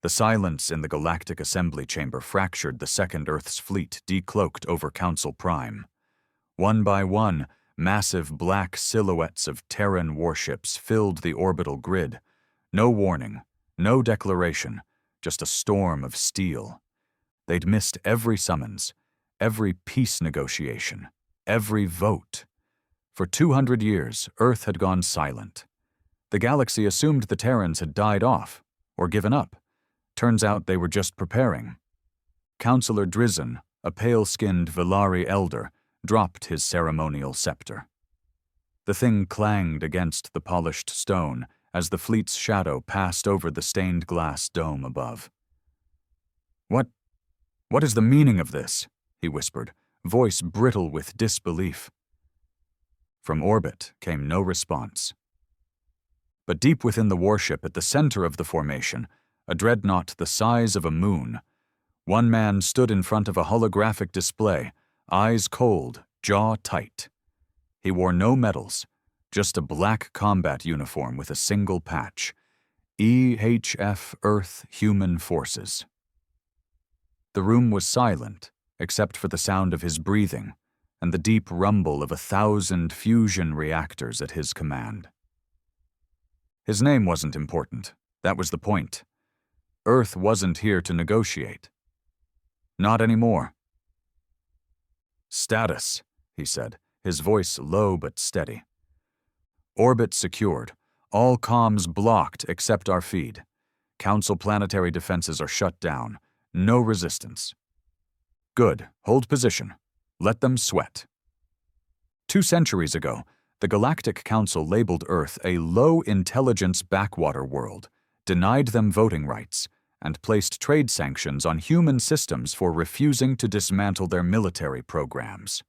The silence in the galactic assembly chamber fractured the second Earth's fleet decloaked over Council Prime. One by one, massive black silhouettes of Terran warships filled the orbital grid. No warning, no declaration, just a storm of steel. They'd missed every summons, every peace negotiation, every vote. For 200 years, Earth had gone silent. The galaxy assumed the Terrans had died off, or given up. Turns out they were just preparing. Councillor Drizzen, a pale-skinned Velari elder, dropped his ceremonial scepter. The thing clanged against the polished stone as the fleet's shadow passed over the stained glass dome above. What is the meaning of this?" he whispered, voice brittle with disbelief. From orbit came no response. But deep within the warship at the center of the formation, a dreadnought the size of a moon, one man stood in front of a holographic display, eyes cold, jaw tight. He wore no medals, just a black combat uniform with a single patch. HF Earth Human Forces. The room was silent, except for the sound of his breathing and the deep rumble of 1,000 fusion reactors at his command. His name wasn't important. That was the point. Earth wasn't here to negotiate. Not anymore. "Status," he said, his voice low but steady. "Orbit secured. All comms blocked except our feed. Council planetary defenses are shut down. No resistance." "Good. Hold position. Let them sweat." 2 centuries ago, the Galactic Council labeled Earth a low-intelligence backwater world, denied them voting rights, and placed trade sanctions on human systems for refusing to dismantle their military programs.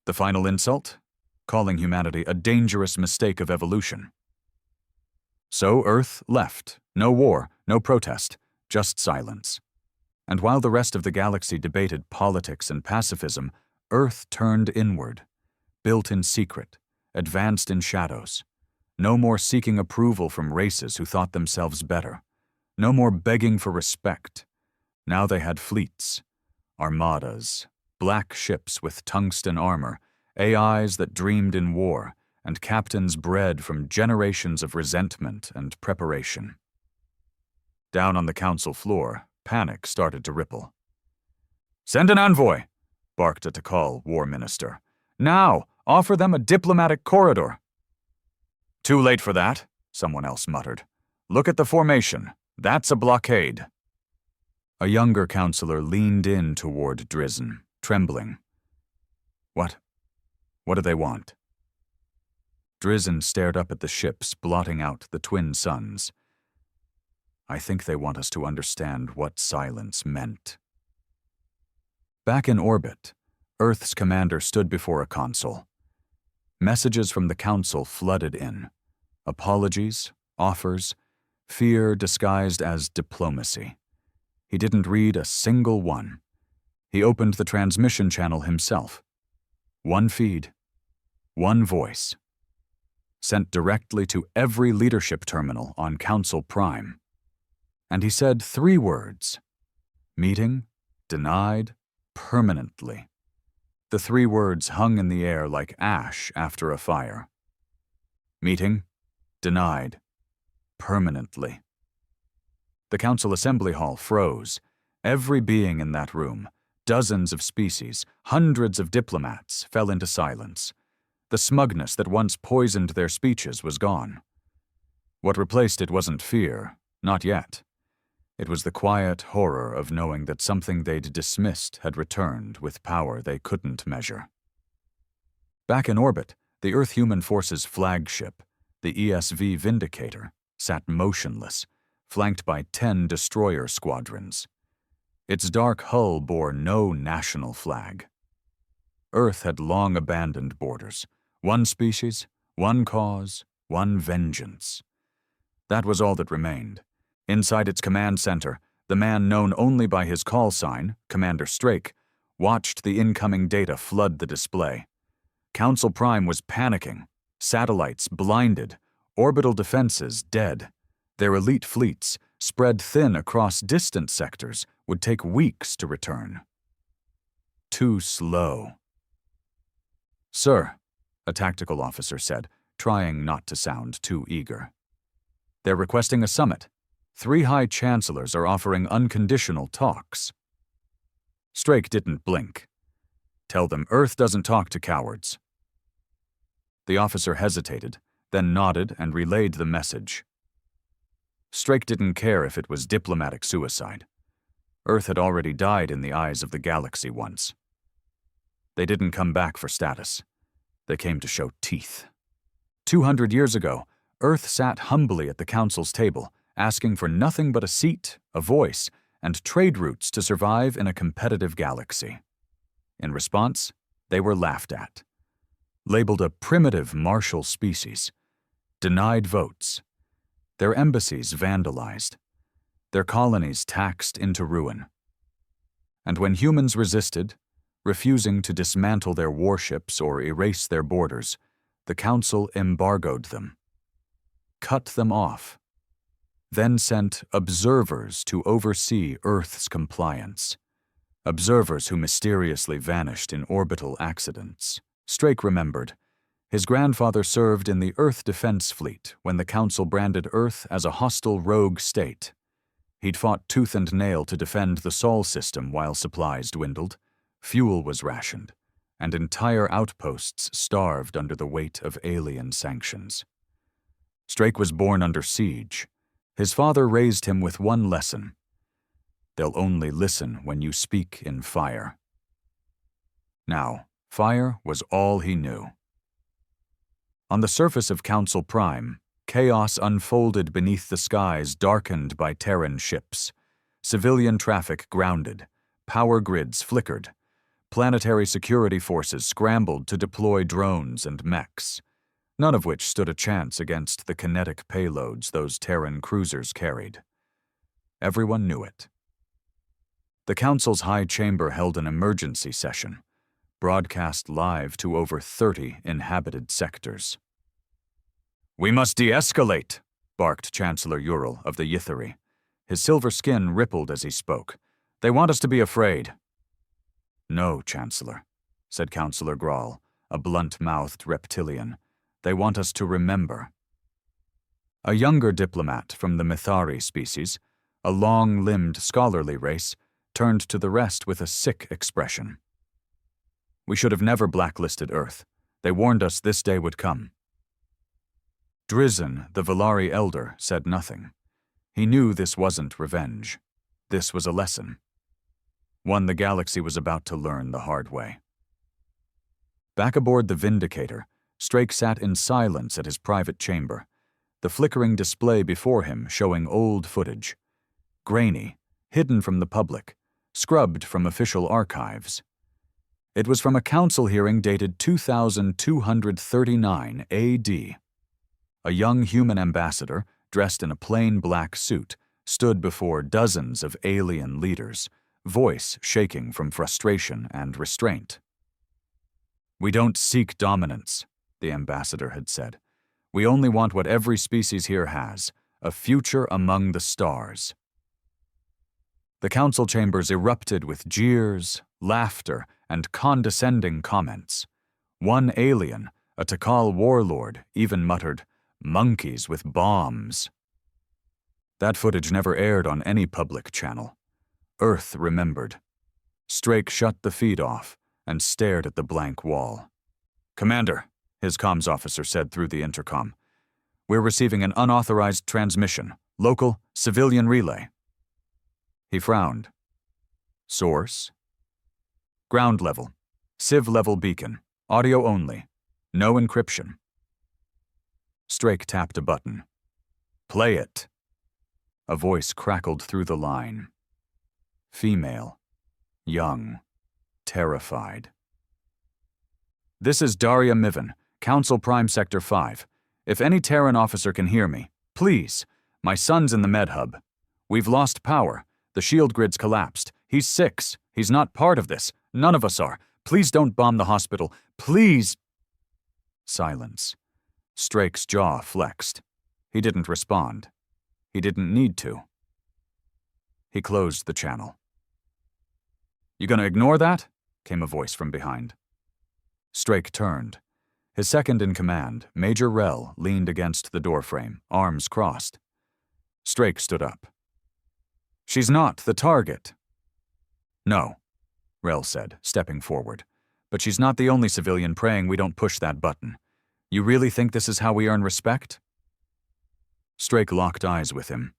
The final insult? Calling humanity a dangerous mistake of evolution. So Earth left. No war, no protest, just silence. And while the rest of the galaxy debated politics and pacifism, Earth turned inward, built in secret, advanced in shadows. No more seeking approval from races who thought themselves better. No more begging for respect. Now they had fleets, armadas, black ships with tungsten armor, AIs that dreamed in war, and captains bred from generations of resentment and preparation. Down on the council floor, panic started to ripple. "Send an envoy," barked a Tikal war minister. "Now, offer them a diplomatic corridor." "Too late for that," someone else muttered. "Look at the formation. That's a blockade." A younger counselor leaned in toward Drizzen, trembling. What do they want?" Drizzen stared up at the ships, blotting out the twin suns. "I think they want us to understand what silence meant." Back in orbit, Earth's commander stood before a console. Messages from the council flooded in. Apologies, offers, fear disguised as diplomacy. He didn't read a single one. He opened the transmission channel himself. One feed, one voice. Sent directly to every leadership terminal on Council Prime. And he said 3 words. Meeting, denied, permanently. The 3 words hung in the air like ash after a fire. Meeting, denied, permanently. The council assembly hall froze. Every being in that room, dozens of species, hundreds of diplomats, fell into silence. The smugness that once poisoned their speeches was gone. What replaced it wasn't fear, not yet. It was the quiet horror of knowing that something they'd dismissed had returned with power they couldn't measure. Back in orbit, the Earth Human Forces flagship, the ESV Vindicator, sat motionless, flanked by 10 destroyer squadrons. Its dark hull bore no national flag. Earth had long abandoned borders. One species, one cause, one vengeance. That was all that remained. Inside its command center, the man known only by his call sign, Commander Strake, watched the incoming data flood the display. Council Prime was panicking. Satellites blinded. Orbital defenses dead. Their elite fleets, spread thin across distant sectors, would take weeks to return. Too slow. "Sir," a tactical officer said, trying not to sound too eager. "They're requesting a summit. 3 high chancellors are offering unconditional talks." Strake didn't blink. "Tell them Earth doesn't talk to cowards." The officer hesitated, then nodded and relayed the message. Strake didn't care if it was diplomatic suicide. Earth had already died in the eyes of the galaxy once. They didn't come back for status. They came to show teeth. 200 years ago, Earth sat humbly at the Council's table, asking for nothing but a seat, a voice, and trade routes to survive in a competitive galaxy. In response, they were laughed at. Labeled a primitive martial species. Denied votes. Their embassies vandalized. Their colonies taxed into ruin. And when humans resisted, refusing to dismantle their warships or erase their borders, the Council embargoed them. Cut them off. Then sent observers to oversee Earth's compliance. Observers who mysteriously vanished in orbital accidents. Strake remembered. His grandfather served in the Earth Defense Fleet when the Council branded Earth as a hostile rogue state. He'd fought tooth and nail to defend the Sol system while supplies dwindled, fuel was rationed, and entire outposts starved under the weight of alien sanctions. Strake was born under siege. His father raised him with one lesson. They'll only listen when you speak in fire. Now, fire was all he knew. On the surface of Council Prime, chaos unfolded beneath the skies darkened by Terran ships. Civilian traffic grounded, power grids flickered. Planetary security forces scrambled to deploy drones and mechs, none of which stood a chance against the kinetic payloads those Terran cruisers carried. Everyone knew it. The Council's High Chamber held an emergency session, broadcast live to over 30 inhabited sectors. "We must de-escalate," barked Chancellor Ural of the Ytheri. His silver skin rippled as he spoke. "They want us to be afraid." "No, Chancellor," said Councillor Grawl, a blunt-mouthed reptilian. "They want us to remember." A younger diplomat from the Mithari species, a long-limbed scholarly race, turned to the rest with a sick expression. "We should have never blacklisted Earth. They warned us this day would come." Drizzen, the Valari elder, said nothing. He knew this wasn't revenge. This was a lesson. One the galaxy was about to learn the hard way. Back aboard the Vindicator, Strake sat in silence at his private chamber, the flickering display before him showing old footage. Grainy, hidden from the public, scrubbed from official archives. It was from a council hearing dated 2239 AD. A young human ambassador, dressed in a plain black suit, stood before dozens of alien leaders, voice shaking from frustration and restraint. "We don't seek dominance," the ambassador had said. "We only want what every species here has, a future among the stars." The council chambers erupted with jeers, laughter, and condescending comments. One alien, a Takal warlord, even muttered, "Monkeys with bombs." That footage never aired on any public channel. Earth remembered. Strake shut the feed off and stared at the blank wall. "Commander," his comms officer said through the intercom, "we're receiving an unauthorized transmission, local, civilian relay." He frowned. "Source?" "Ground level. Civ-level beacon. Audio only. No encryption." Strake tapped a button. "Play it." A voice crackled through the line. Female. Young. Terrified. "This is Daria Mivan, Council Prime Sector 5. If any Terran officer can hear me, please. My son's in the med hub. We've lost power. The shield grid's collapsed. He's 6. He's not part of this. None of us are. Please don't bomb the hospital. Please." Silence. Strake's jaw flexed. He didn't respond. He didn't need to. He closed the channel. "You gonna ignore that?" came a voice from behind. Strake turned. His second-in-command, Major Rell, leaned against the doorframe, arms crossed. Strake stood up. "She's not the target." "No," Rell said, stepping forward. "But she's not the only civilian praying we don't push that button. You really think this is how we earn respect?" Strake locked eyes with him.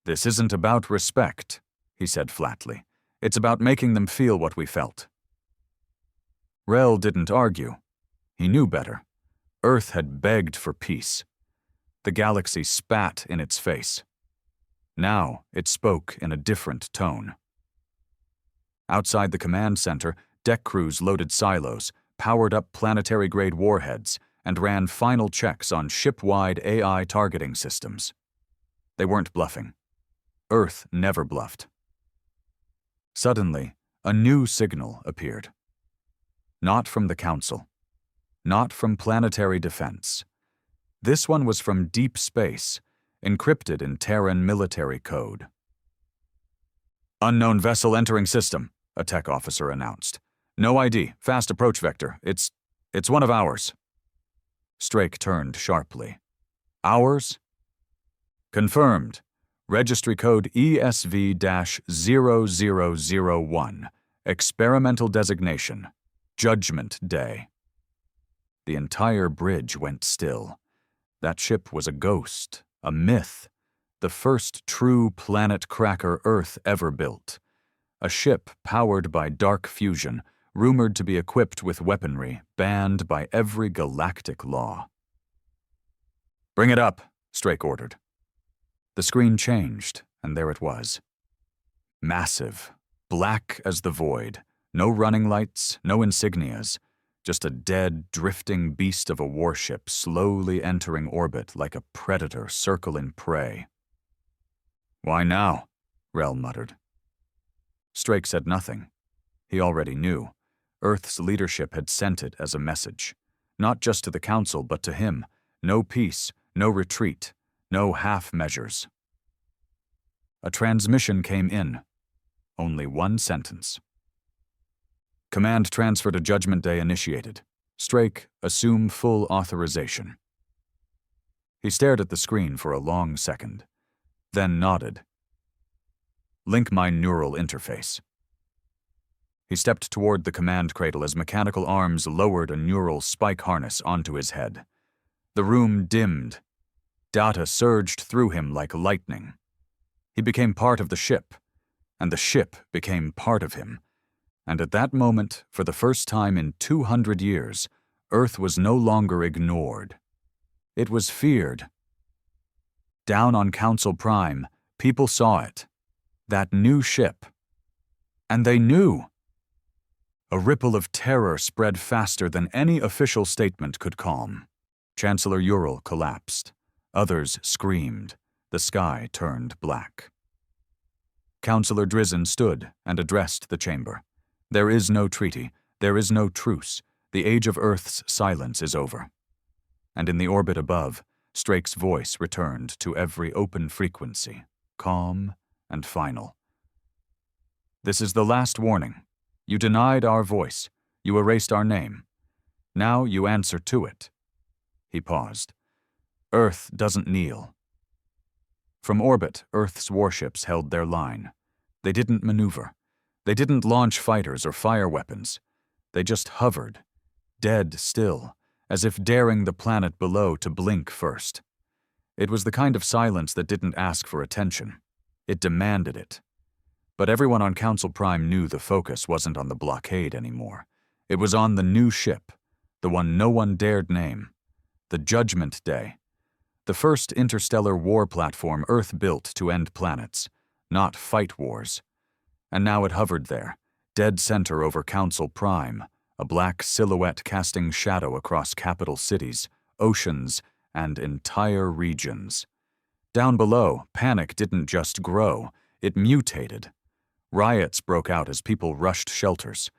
"This isn't about respect," he said flatly. "It's about making them feel what we felt." Rell didn't argue. He knew better. Earth had begged for peace. The galaxy spat in its face. Now it spoke in a different tone. Outside the command center, deck crews loaded silos, powered up planetary-grade warheads, and ran final checks on ship-wide AI targeting systems. They weren't bluffing. Earth never bluffed. Suddenly, a new signal appeared. Not from the Council. Not from planetary defense. This one was from deep space, encrypted in Terran military code. "Unknown vessel entering system," a tech officer announced. "No ID, fast approach vector. It's one of ours." Strake turned sharply. "Ours?" "Confirmed. Registry code ESV-0001. Experimental designation. Judgment Day." The entire bridge went still. That ship was a ghost, a myth, the first true planet cracker Earth ever built. A ship powered by dark fusion, rumored to be equipped with weaponry banned by every galactic law. "Bring it up," Strake ordered. The screen changed, and there it was. Massive, black as the void, no running lights, no insignias, just a dead, drifting beast of a warship slowly entering orbit like a predator circling prey. "Why now?" Rell muttered. Strake said nothing. He already knew. Earth's leadership had sent it as a message. Not just to the Council, but to him. No peace, no retreat, no half measures. A transmission came in. Only one sentence. "Command transfer to Judgment Day initiated. Strake, assume full authorization." He stared at the screen for a long second, then nodded. "Link my neural interface." He stepped toward the command cradle as mechanical arms lowered a neural spike harness onto his head. The room dimmed. Data surged through him like lightning. He became part of the ship, and the ship became part of him. And at that moment, for the first time in 200 years, Earth was no longer ignored. It was feared. Down on Council Prime, people saw it. That new ship. And they knew. A ripple of terror spread faster than any official statement could calm. Chancellor Ural collapsed. Others screamed. The sky turned black. Councillor Drizzen stood and addressed the chamber. "There is no treaty. There is no truce. The age of Earth's silence is over." And in the orbit above, Strake's voice returned to every open frequency, calm and final. "This is the last warning. You denied our voice. You erased our name. Now you answer to it." He paused. "Earth doesn't kneel." From orbit, Earth's warships held their line. They didn't maneuver. They didn't launch fighters or fire weapons. They just hovered, dead still, as if daring the planet below to blink first. It was the kind of silence that didn't ask for attention. It demanded it. But everyone on Council Prime knew the focus wasn't on the blockade anymore. It was on the new ship, the one no one dared name, the Judgment Day. The first interstellar war platform Earth built to end planets, not fight wars. And now it hovered there, dead center over Council Prime, a black silhouette casting shadow across capital cities, oceans, and entire regions. Down below, panic didn't just grow, it mutated. Riots broke out as people rushed shelters.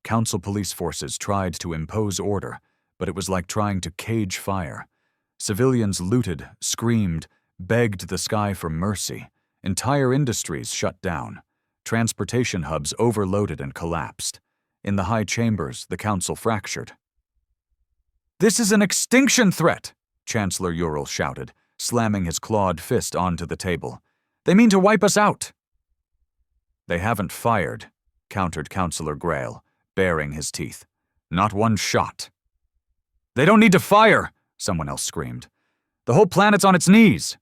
Council police forces tried to impose order, but it was like trying to cage fire. Civilians looted, screamed, begged the sky for mercy, Entire industries shut down. Transportation hubs overloaded and collapsed. In the high chambers, the council fractured. "This is an extinction threat!" Chancellor Ural shouted, slamming his clawed fist onto the table. "They mean to wipe us out!" "They haven't fired," countered Councillor Grail, baring his teeth. "Not one shot." "They don't need to fire!" someone else screamed. "The whole planet's on its knees!"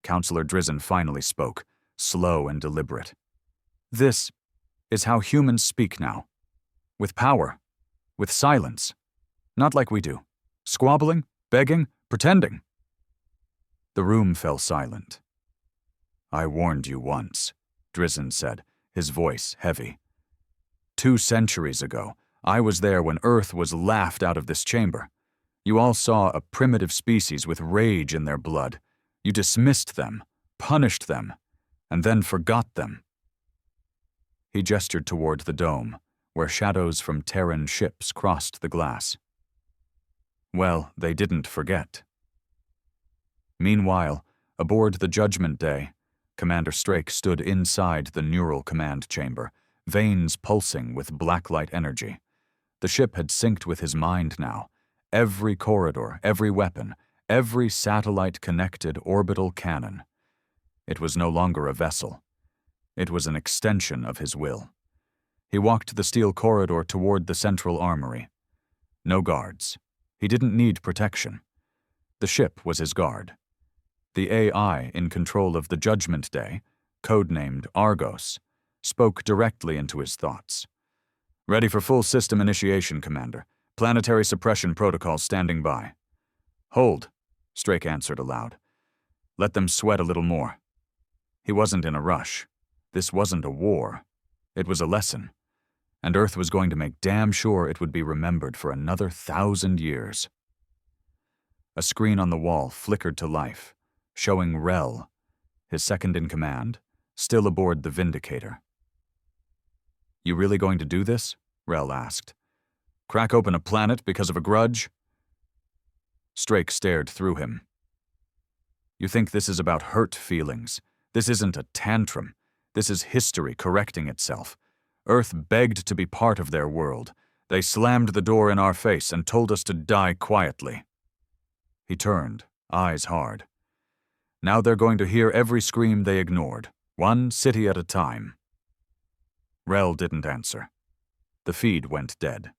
Councillor Drizzen finally spoke, slow and deliberate. "This is how humans speak now. With power. With silence. Not like we do. Squabbling, begging, pretending." The room fell silent. "I warned you once," Drizzen said, his voice heavy. 2 centuries ago, I was there when Earth was laughed out of this chamber. You all saw a primitive species with rage in their blood. You dismissed them, punished them, and then forgot them. He gestured toward the dome, where shadows from Terran ships crossed the glass. Well, they didn't forget. Meanwhile, aboard the Judgment Day, Commander Strake stood inside the neural command chamber, veins pulsing with blacklight energy. The ship had synced with his mind now. Every corridor, every weapon, every satellite-connected orbital cannon. It was no longer a vessel. It was an extension of his will. He walked the steel corridor toward the central armory. No guards. He didn't need protection. The ship was his guard. The AI in control of the Judgment Day, codenamed Argos, spoke directly into his thoughts. "Ready for full system initiation, Commander. Planetary suppression protocol standing by." "Hold," Strake answered aloud. "Let them sweat a little more." He wasn't in a rush. This wasn't a war. It was a lesson. And Earth was going to make damn sure it would be remembered for another 1,000 years. A screen on the wall flickered to life, showing Rel, his second-in-command, still aboard the Vindicator. "You really going to do this?" Rel asked. "Crack open a planet because of a grudge?" Strake stared through him. "You think this is about hurt feelings? This isn't a tantrum. This is history correcting itself. Earth begged to be part of their world. They slammed the door in our face and told us to die quietly." He turned, eyes hard. "Now they're going to hear every scream they ignored, one city at a time." Rel didn't answer. The feed went dead.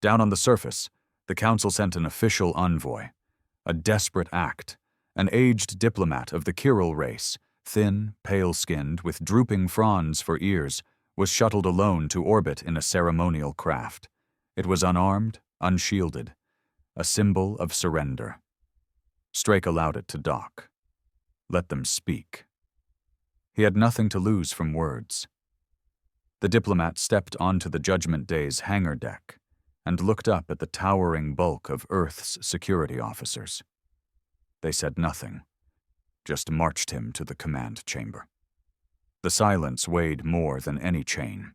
Down on the surface, the Council sent an official envoy. A desperate act. An aged diplomat of the Kyril race, thin, pale-skinned, with drooping fronds for ears, was shuttled alone to orbit in a ceremonial craft. It was unarmed, unshielded. A symbol of surrender. Strake allowed it to dock. Let them speak. He had nothing to lose from words. The diplomat stepped onto the Judgment Day's hangar deck and looked up at the towering bulk of Earth's security officers. They said nothing, just marched him to the command chamber. The silence weighed more than any chain.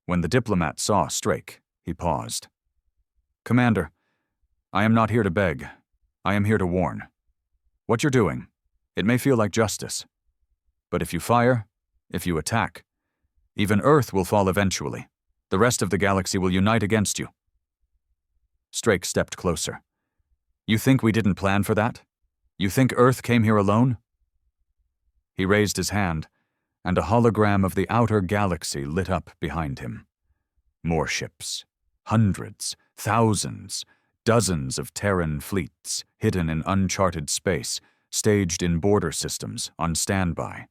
When the diplomat saw Strake, he paused. "Commander, I am not here to beg. I am here to warn. What you're doing, it may feel like justice. But if you fire, if you attack, even Earth will fall eventually. The rest of the galaxy will unite against you." Strake stepped closer. "You think we didn't plan for that? You think Earth came here alone?" He raised his hand, and a hologram of the outer galaxy lit up behind him. More ships. Hundreds, thousands, dozens of Terran fleets hidden in uncharted space, staged in border systems, on standby.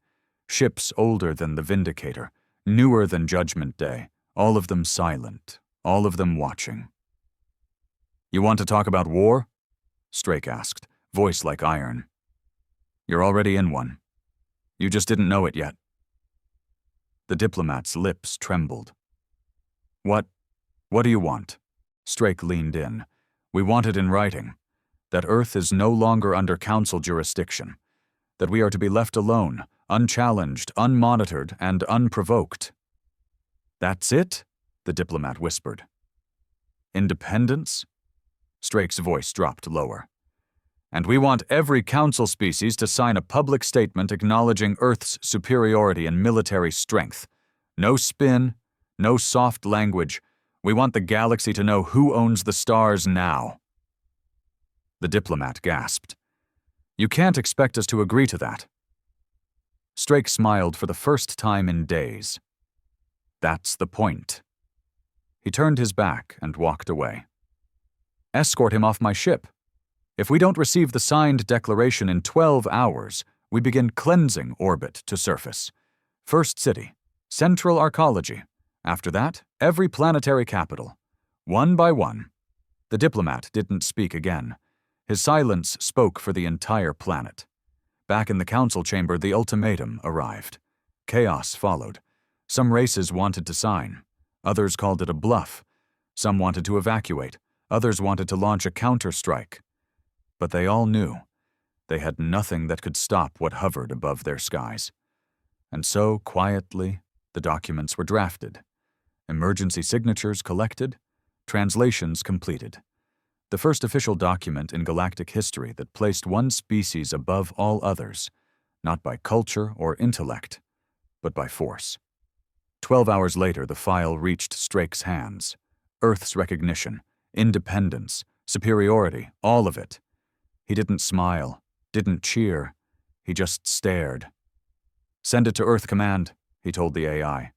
Ships older than the Vindicator, newer than Judgment Day, all of them silent, all of them watching. "You want to talk about war?" Strake asked, voice like iron. "You're already in one. You just didn't know it yet." The diplomat's lips trembled. What do you want?" Strake leaned in. "We want it in writing. That Earth is no longer under Council jurisdiction. That we are to be left alone, unchallenged, unmonitored, and unprovoked." "That's it?" the diplomat whispered. "Independence?" Strake's voice dropped lower. And we want every council species to sign a public statement acknowledging Earth's superiority in military strength. No spin, no soft language. We want the galaxy to know who owns the stars now." The diplomat gasped. "You can't expect us to agree to that." Strake smiled for the first time in days. "That's the point." He turned his back and walked away. "Escort him off my ship. If we don't receive the signed declaration in 12 hours, we begin cleansing orbit to surface. First city, central arcology. After that, every planetary capital. One by one." The diplomat didn't speak again. His silence spoke for the entire planet. Back in the council chamber, the ultimatum arrived. Chaos followed. Some races wanted to sign. Others called it a bluff. Some wanted to evacuate. Others wanted to launch a counter-strike. But they all knew they had nothing that could stop what hovered above their skies. And so, quietly, the documents were drafted. Emergency signatures collected. Translations completed. The first official document in galactic history that placed one species above all others, not by culture or intellect, but by force. 12 hours later, the file reached Strake's hands. Earth's recognition, independence, superiority, all of it. He didn't smile, didn't cheer. He just stared. "Send it to Earth Command," he told the AI.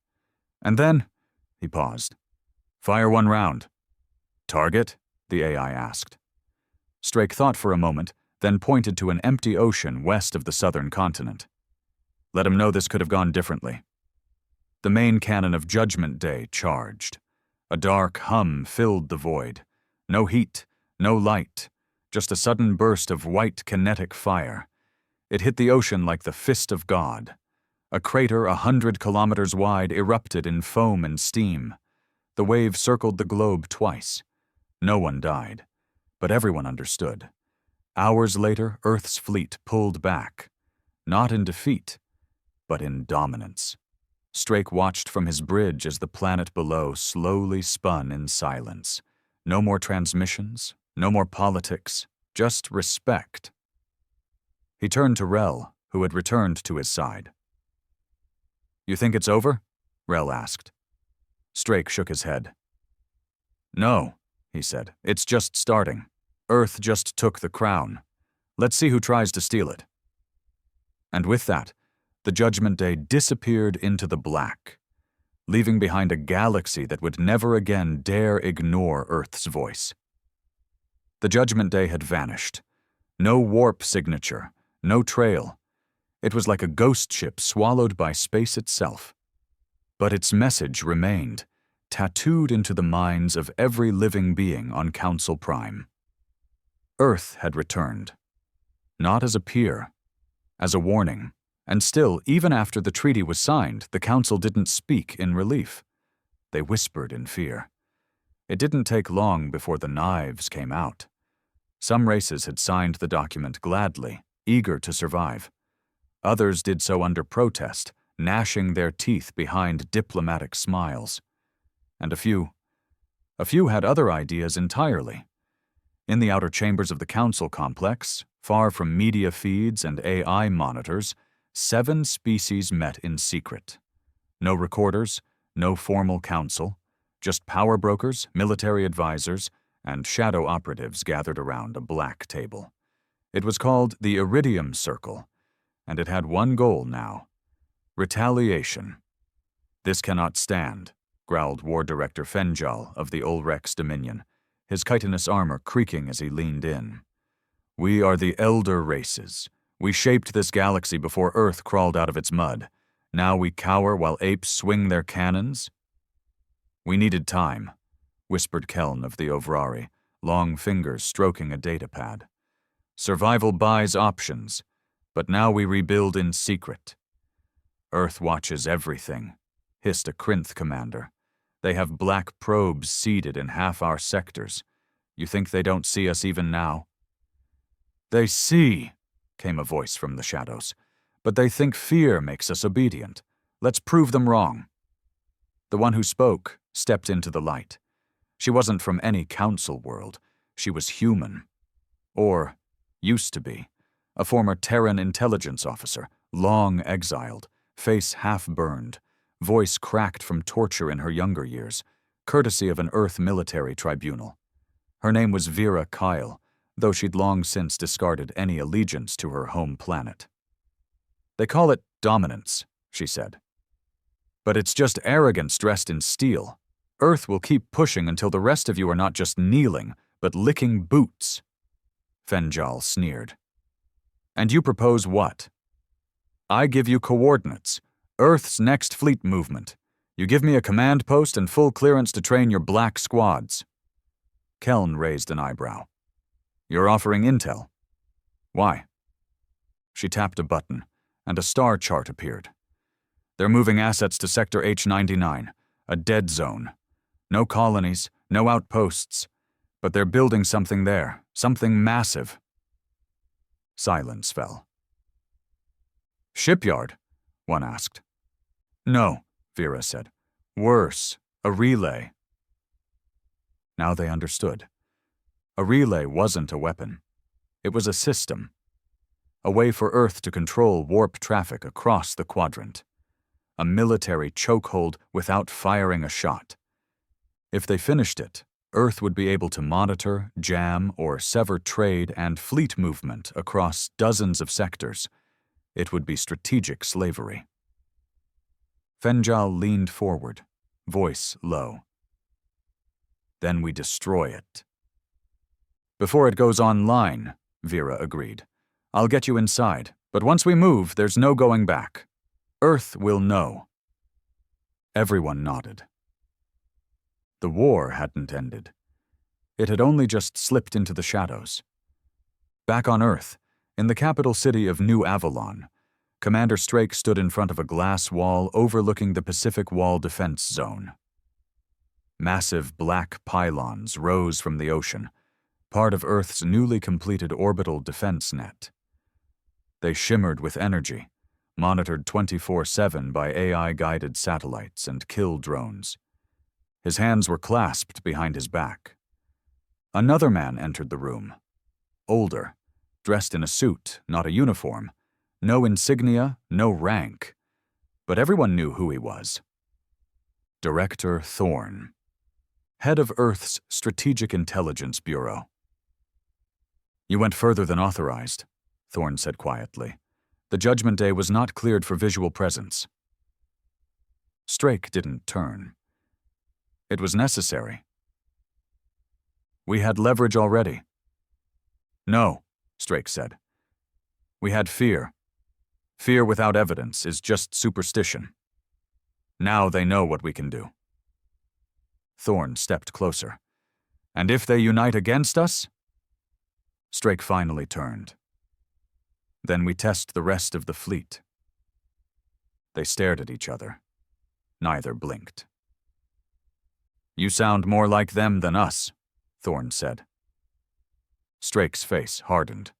"And then," he paused, "fire one round." "Target?" the AI asked. Strake thought for a moment, then pointed to an empty ocean west of the southern continent. "Let him know this could have gone differently." The main cannon of Judgment Day charged. A dark hum filled the void. No heat, no light, just a sudden burst of white kinetic fire. It hit the ocean like the fist of God. A crater 100 kilometers wide erupted in foam and steam. The wave circled the globe twice. No one died, but everyone understood. Hours later, Earth's fleet pulled back. Not in defeat, but in dominance. Strake watched from his bridge as the planet below slowly spun in silence. No more transmissions, no more politics, just respect. He turned to Rel, who had returned to his side. "You think it's over?" Rel asked. Strake shook his head. "No," he said, "it's just starting. Earth just took the crown. Let's see who tries to steal it." And with that, the Judgment Day disappeared into the black, leaving behind a galaxy that would never again dare ignore Earth's voice. The Judgment Day had vanished. No warp signature, no trail. It was like a ghost ship swallowed by space itself. But its message remained, tattooed into the minds of every living being on Council Prime. Earth had returned. Not as a peer, as a warning. And still, even after the treaty was signed, the Council didn't speak in relief. They whispered in fear. It didn't take long before the knives came out. Some races had signed the document gladly, eager to survive. Others did so under protest, gnashing their teeth behind diplomatic smiles. And a few had other ideas entirely. In the outer chambers of the Council complex, far from media feeds and AI monitors, 7 species met in secret. No recorders, no formal council, just power brokers, military advisors, and shadow operatives gathered around a black table. It was called the Iridium Circle, and it had one goal now: retaliation. "This cannot stand," growled War Director Fenjal of the Ulrex Dominion, his chitinous armor creaking as he leaned in. "We are the elder races. We shaped this galaxy before Earth crawled out of its mud. Now we cower while apes swing their cannons?" "We needed time," whispered Keln of the Ovrari, long fingers stroking a datapad. "Survival buys options, but now we rebuild in secret." "Earth watches everything," hissed a Krinth commander. "They have black probes seeded in half our sectors. You think they don't see us even now?" "They see," came a voice from the shadows, "but they think fear makes us obedient. Let's prove them wrong." The one who spoke stepped into the light. She wasn't from any council world. She was human. Or Used to be. A former Terran intelligence officer, long exiled, face half-burned, voice cracked from torture in her younger years, courtesy of an Earth military tribunal. Her name was Vera Kyle, though she'd long since discarded any allegiance to her home planet. "They call it dominance," she said. "But it's just arrogance dressed in steel. Earth will keep pushing until the rest of you are not just kneeling, but licking boots." Fenjal sneered. "And you propose what?" "I give you coordinates. Earth's next fleet movement. You give me a command post and full clearance to train your black squads." Keln raised an eyebrow. "You're offering intel. Why?" She tapped a button, and a star chart appeared. "They're moving assets to Sector H99, a dead zone. No colonies, no outposts, but they're building something there, something massive." Silence fell. "Shipyard?" one asked. "No," Vera said. "Worse, a relay." Now they understood. A relay wasn't a weapon. It was a system. A way for Earth to control warp traffic across the quadrant. A military chokehold without firing a shot. If they finished it, Earth would be able to monitor, jam, or sever trade and fleet movement across dozens of sectors. It would be strategic slavery. Fenjal leaned forward, voice low. "Then we destroy it." "Before it goes online," Vera agreed. "I'll get you inside, but once we move, there's no going back. Earth will know." Everyone nodded. The war hadn't ended. It had only just slipped into the shadows. Back on Earth, in the capital city of New Avalon, Commander Strake stood in front of a glass wall overlooking the Pacific Wall Defense Zone. Massive black pylons rose from the ocean, part of Earth's newly completed orbital defense net. They shimmered with energy, monitored 24/7 by AI-guided satellites and kill drones. His hands were clasped behind his back. Another man entered the room. Older, dressed in a suit, not a uniform. No insignia, no rank. But everyone knew who he was. Director Thorne, head of Earth's Strategic Intelligence Bureau. "You went further than authorized," Thorne said quietly. "The Judgment Day was not cleared for visual presence." Strake didn't turn. It was necessary. "We had leverage already." "No," Strake said. "We had fear. Fear without evidence is just superstition. Now they know what we can do." Thorne stepped closer. "And if they unite against us?" Strake finally turned. "Then we test the rest of the fleet." They stared at each other. Neither blinked. "You sound more like them than us," Thorne said. Strake's face hardened.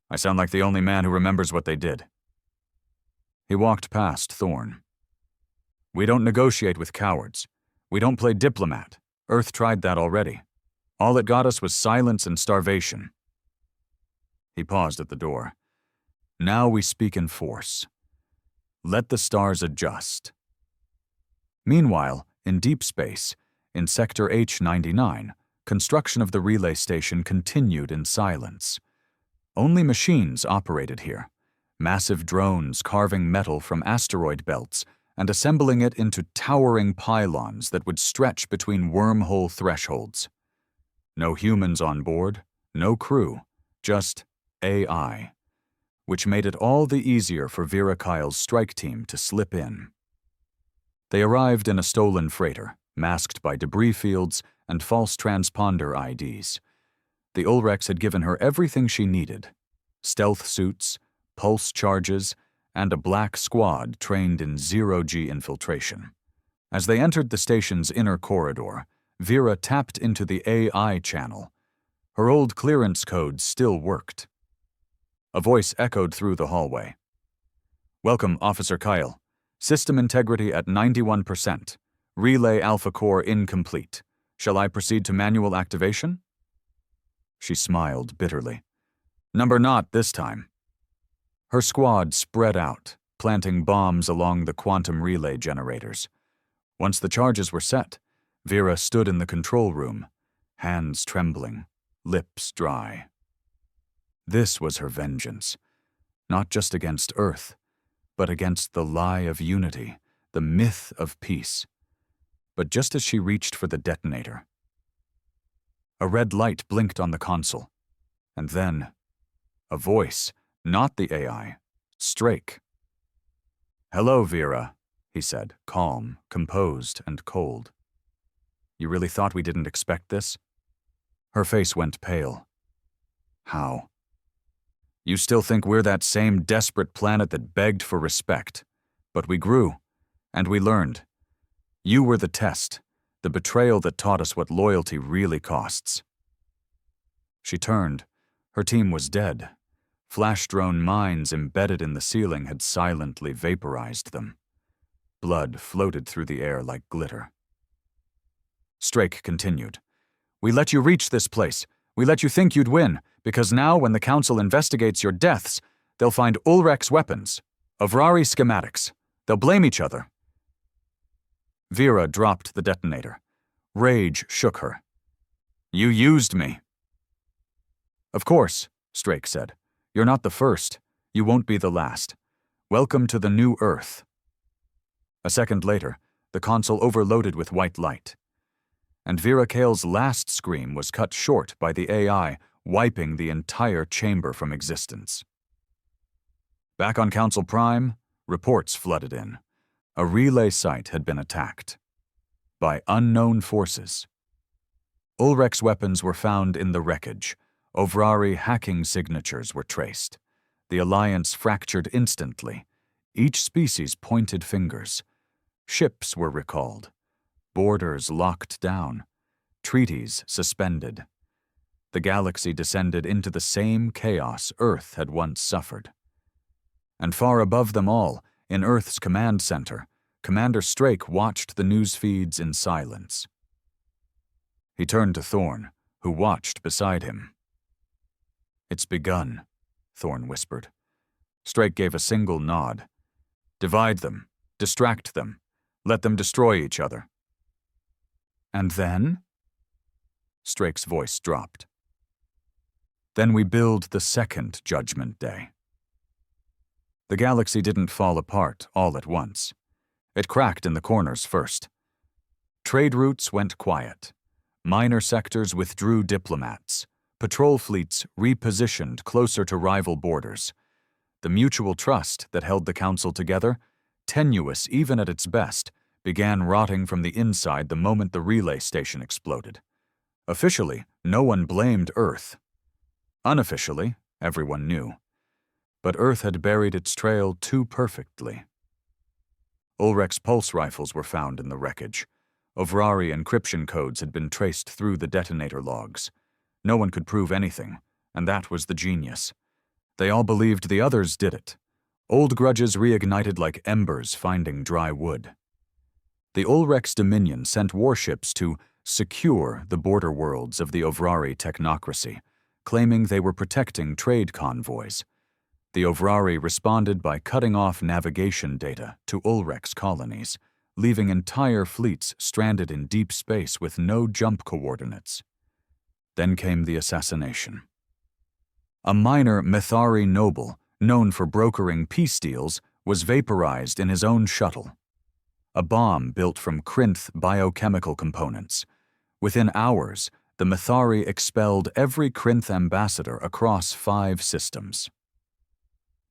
"I sound like the only man who remembers what they did." He walked past Thorne. "We don't negotiate with cowards. We don't play diplomat. Earth tried that already. All it got us was silence and starvation." He paused at the door. "Now we speak in force. Let the stars adjust." Meanwhile, in deep space, in Sector H99, construction of the relay station continued in silence. Only machines operated here. Massive drones carving metal from asteroid belts and assembling it into towering pylons that would stretch between wormhole thresholds. No humans on board, no crew, just AI, which made it all the easier for Vera Kyle's strike team to slip in. They arrived in a stolen freighter, masked by debris fields and false transponder IDs. The Ulrex had given her everything she needed: stealth suits, pulse charges, and a black squad trained in zero-G infiltration. As they entered the station's inner corridor, Vera tapped into the AI channel. Her old clearance code still worked. A voice echoed through the hallway. "Welcome, Officer Kyle. System integrity at 91%. Relay Alpha Core incomplete. Shall I proceed to manual activation?" She smiled bitterly. Number not this time. Her squad spread out, planting bombs along the quantum relay generators. Once the charges were set, Vera stood in the control room, hands trembling, lips dry. This was her vengeance, not just against Earth, but against the lie of unity, the myth of peace. But just as she reached for the detonator, a red light blinked on the console, and then a voice, not the AI, Strake. "Hello, Vera," he said, calm, composed, and cold. "You really thought we didn't expect this?" Her face went pale. "How?" "You still think we're that same desperate planet that begged for respect. But we grew, and we learned. You were the test, the betrayal that taught us what loyalty really costs." She turned. Her team was dead. Flash drone mines embedded in the ceiling had silently vaporized them. Blood floated through the air like glitter. Strake continued. "We let you reach this place. We let you think you'd win, because now when the Council investigates your deaths, they'll find Ulrek's weapons, Avrari schematics. They'll blame each other." Vera dropped the detonator. Rage shook her. "You used me." "Of course," Strake said. "You're not the first. You won't be the last. Welcome to the new Earth." A second later, the console overloaded with white light. And Vera Kale's last scream was cut short by the AI wiping the entire chamber from existence. Back on Council Prime, reports flooded in. A relay site had been attacked by unknown forces. Ulrek's weapons were found in the wreckage. Avrari hacking signatures were traced. The alliance fractured instantly. Each species pointed fingers. Ships were recalled. Borders locked down. Treaties suspended. The galaxy descended into the same chaos Earth had once suffered. And far above them all, in Earth's command center, Commander Strake watched the news feeds in silence. He turned to Thorn, who watched beside him. "It's begun," Thorn whispered. Strake gave a single nod. "Divide them, distract them, let them destroy each other." "And then?" Strake's voice dropped. "Then we build the second Judgment Day." The galaxy didn't fall apart all at once. It cracked in the corners first. Trade routes went quiet. Minor sectors withdrew diplomats. Patrol fleets repositioned closer to rival borders. The mutual trust that held the Council together, tenuous even at its best, began rotting from the inside the moment the relay station exploded. Officially, no one blamed Earth. Unofficially, everyone knew. But Earth had buried its trail too perfectly. Ulrek's pulse rifles were found in the wreckage. Avrari encryption codes had been traced through the detonator logs. No one could prove anything, and that was the genius. They all believed the others did it. Old grudges reignited like embers finding dry wood. The Ulrek's Dominion sent warships to secure the border worlds of the Avrari technocracy, claiming they were protecting trade convoys. The Avrari responded by cutting off navigation data to Ulrek's colonies, leaving entire fleets stranded in deep space with no jump coordinates. Then came the assassination. A minor Mithari noble, known for brokering peace deals, was vaporized in his own shuttle. A bomb built from Krinth biochemical components. Within hours, the Mithari expelled every Krinth ambassador across 5 systems.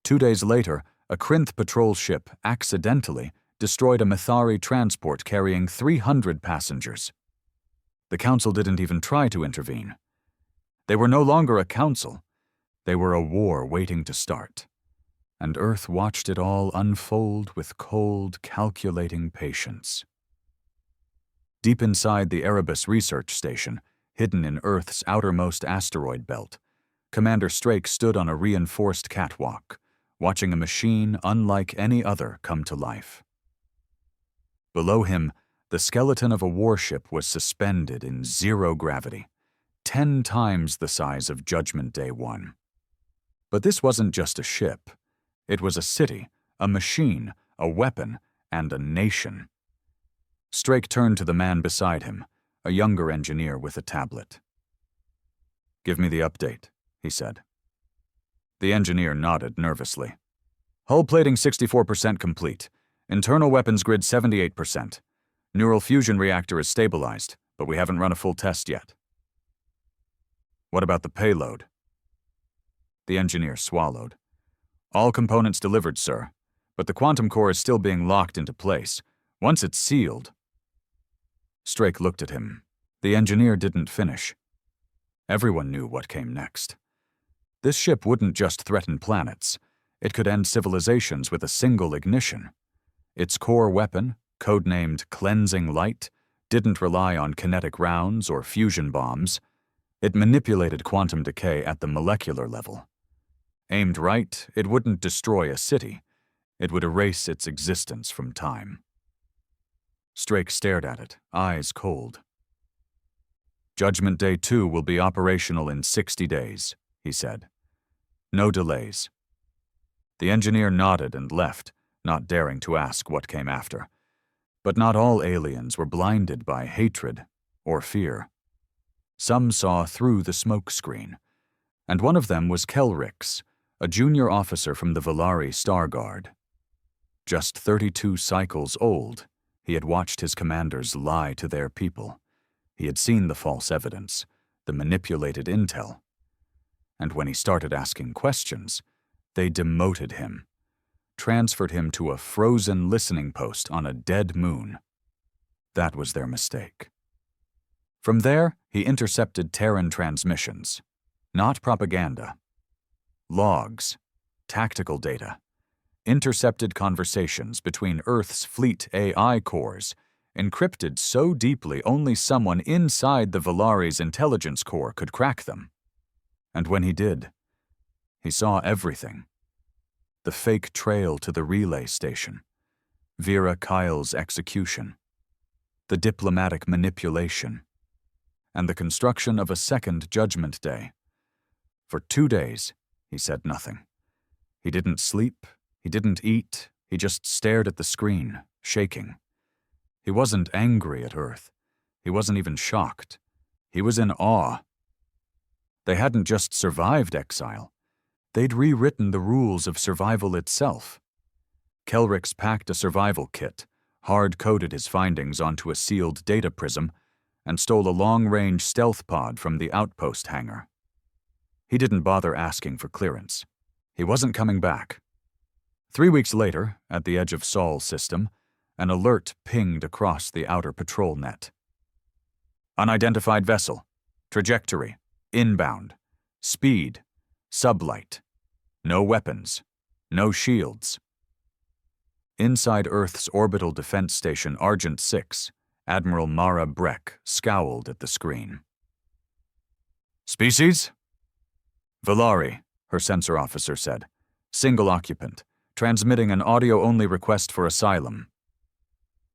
2 days later, a Krinth patrol ship accidentally destroyed a Mithari transport carrying 300 passengers. The Council didn't even try to intervene. They were no longer a council. They were a war waiting to start. And Earth watched it all unfold with cold, calculating patience. Deep inside the Erebus research station, hidden in Earth's outermost asteroid belt, Commander Strake stood on a reinforced catwalk, watching a machine unlike any other come to life. Below him, the skeleton of a warship was suspended in zero gravity, 10 times the size of Judgment Day 1. But this wasn't just a ship. It was a city, a machine, a weapon, and a nation. Strake turned to the man beside him, a younger engineer with a tablet. "Give me the update," he said. The engineer nodded nervously. "Hull plating 64% complete. Internal weapons grid 78%. Neural fusion reactor is stabilized, but we haven't run a full test yet." "What about the payload?" The engineer swallowed. "All components delivered, sir, but the quantum core is still being locked into place. Once it's sealed—" Strake looked at him. The engineer didn't finish. Everyone knew what came next. This ship wouldn't just threaten planets. It could end civilizations with a single ignition. Its core weapon, codenamed Cleansing Light, didn't rely on kinetic rounds or fusion bombs. It manipulated quantum decay at the molecular level. Aimed right, it wouldn't destroy a city. It would erase its existence from time. Strake stared at it, eyes cold. "Judgment Day 2 will be operational in 60 days, he said. "No delays." The engineer nodded and left, not daring to ask what came after. But not all aliens were blinded by hatred or fear. Some saw through the smoke screen, and one of them was Kelrix, a junior officer from the Valari Star Guard. Just 32 cycles old, he had watched his commanders lie to their people. He had seen the false evidence, the manipulated intel. And when he started asking questions, they demoted him, transferred him to a frozen listening post on a dead moon. That was their mistake. From there, he intercepted Terran transmissions, not propaganda. Logs, tactical data, intercepted conversations between Earth's fleet AI cores, encrypted so deeply only someone inside the Valari's intelligence core could crack them. And when he did, he saw everything. The fake trail to the relay station, Vera Kyle's execution, the diplomatic manipulation, and the construction of a second Judgment Day. For 2 days, he said nothing. He didn't sleep, he didn't eat, he just stared at the screen, shaking. He wasn't angry at Earth. He wasn't even shocked. He was in awe. They hadn't just survived exile. They'd rewritten the rules of survival itself. Kelrix packed a survival kit, hard-coded his findings onto a sealed data prism, and stole a long-range stealth pod from the outpost hangar. He didn't bother asking for clearance. He wasn't coming back. 3 weeks later, at the edge of Sol's system, an alert pinged across the outer patrol net. "Unidentified vessel. Trajectory. Inbound. Speed. Sublight. No weapons. No shields." Inside Earth's orbital defense station Argent 6, Admiral Mara Breck scowled at the screen. "Species?" "Valari," her sensor officer said. "Single occupant, transmitting an audio-only request for asylum."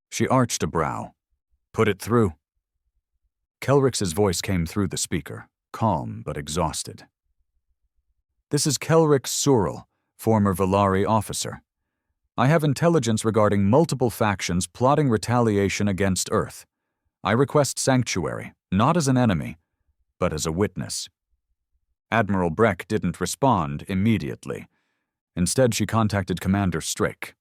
She arched a brow. "Put it through." Kelrix's voice came through the speaker, calm but exhausted. "This is Kelrix Surel, former Valari officer. I have intelligence regarding multiple factions plotting retaliation against Earth. I request sanctuary, not as an enemy, but as a witness." Admiral Breck didn't respond immediately. Instead, she contacted Commander Strake.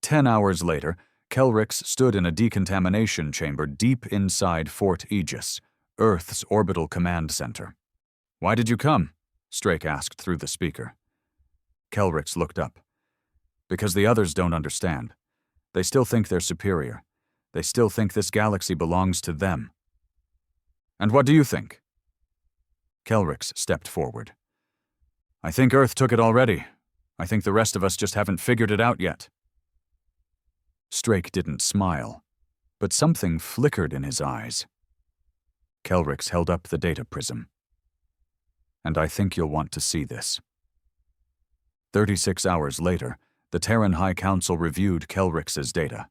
10 hours later, Kelrix stood in a decontamination chamber deep inside Fort Aegis, Earth's orbital command center. "Why did you come?" Strake asked through the speaker. Kelrix looked up. "Because the others don't understand. They still think they're superior. They still think this galaxy belongs to them." "And what do you think?" Kelrix stepped forward. "I think Earth took it already. I think the rest of us just haven't figured it out yet." Strake didn't smile, but something flickered in his eyes. Kelrix held up the data prism. "And I think you'll want to see this." 36 hours later, the Terran High Council reviewed Kelrix's data.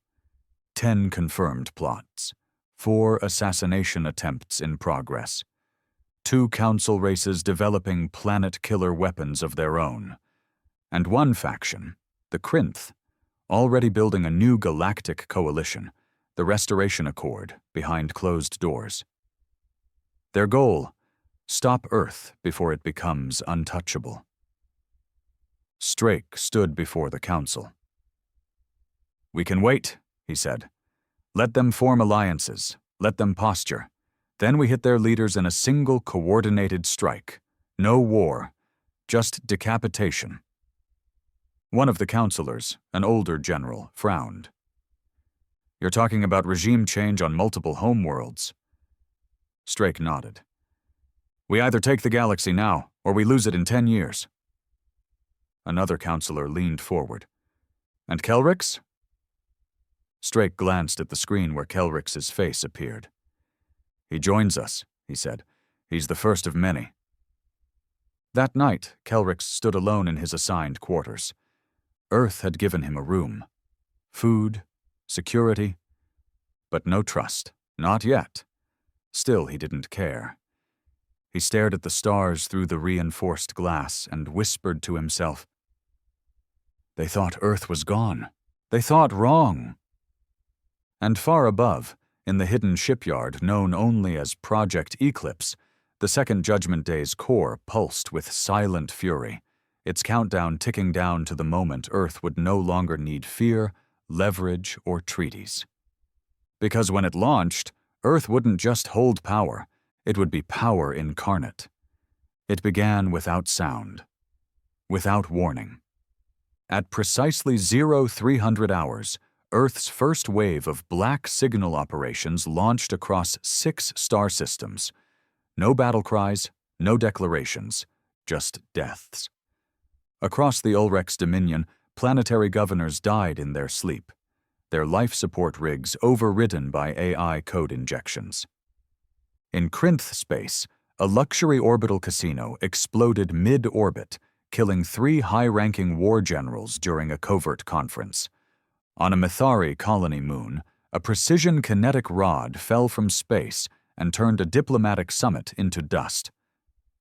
10 confirmed plots, 4 assassination attempts in progress. 2 council races developing planet-killer weapons of their own, and one faction, the Krinth, already building a new galactic coalition, the Restoration Accord, behind closed doors. Their goal: stop Earth before it becomes untouchable. Strake stood before the council. "We can wait," he said. "Let them form alliances, let them posture. Then we hit their leaders in a single coordinated strike. No war, just decapitation." One of the counselors, an older general, frowned. "You're talking about regime change on multiple homeworlds." Strake nodded. "We either take the galaxy now, or we lose it in 10 years. Another counselor leaned forward. "And Kelrix?" Strake glanced at the screen where Kelrix's face appeared. "He joins us," he said. "He's the first of many." That night, Kelrix stood alone in his assigned quarters. Earth had given him a room. Food, security, but no trust. Not yet. Still, he didn't care. He stared at the stars through the reinforced glass and whispered to himself, "They thought Earth was gone. They thought wrong." And far above, in the hidden shipyard known only as Project Eclipse, the Second Judgment Day's core pulsed with silent fury, its countdown ticking down to the moment Earth would no longer need fear, leverage, or treaties. Because when it launched, Earth wouldn't just hold power, it would be power incarnate. It began without sound, without warning. At precisely 0300 hours, Earth's first wave of black signal operations launched across 6 star systems. No battle cries, no declarations, just deaths. Across the Ulrex Dominion, planetary governors died in their sleep, their life support rigs overridden by AI code injections. In Krinth space, a luxury orbital casino exploded mid-orbit, killing 3 high-ranking war generals during a covert conference. On a Mithari colony moon, a precision kinetic rod fell from space and turned a diplomatic summit into dust.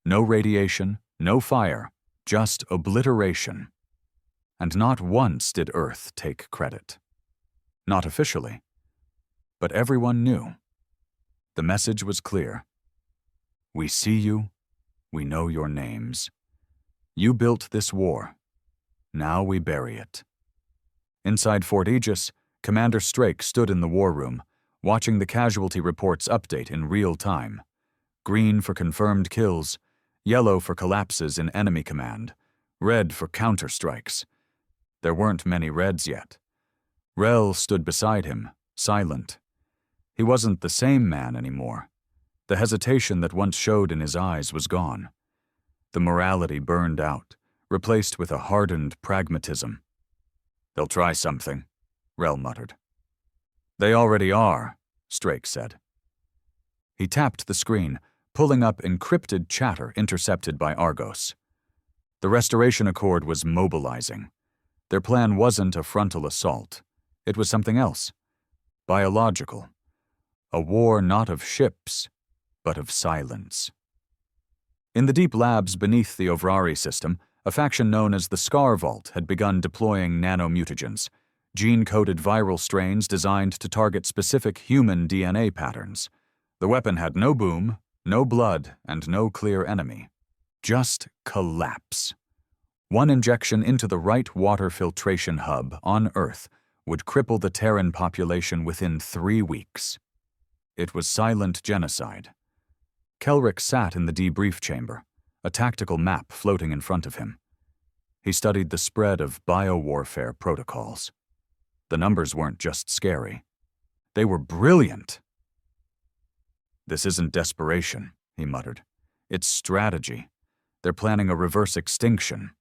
No radiation, no fire, just obliteration. And not once did Earth take credit. Not officially. But everyone knew. The message was clear. We see you. We know your names. You built this war. Now we bury it. Inside Fort Aegis, Commander Strake stood in the war room, watching the casualty reports update in real time. Green for confirmed kills, yellow for collapses in enemy command, red for counterstrikes. There weren't many reds yet. Rel stood beside him, silent. He wasn't the same man anymore. The hesitation that once showed in his eyes was gone. The morality burned out, replaced with a hardened pragmatism. "They'll try something," Rel muttered. "They already are," Strake said. He tapped the screen, pulling up encrypted chatter intercepted by Argos. The Restoration Accord was mobilizing. Their plan wasn't a frontal assault. It was something else. Biological. A war not of ships, but of silence. In the deep labs beneath the Ovrari system, a faction known as the Scar Vault had begun deploying nanomutagens, gene-coded viral strains designed to target specific human DNA patterns. The weapon had no boom, no blood, and no clear enemy. Just collapse. One injection into the right water filtration hub on Earth would cripple the Terran population within 3 weeks. It was silent genocide. Kelric sat in the debrief chamber, a tactical map floating in front of him. He studied the spread of biowarfare protocols. The numbers weren't just scary. They were brilliant. "This isn't desperation," he muttered. "It's strategy. They're planning a reverse extinction."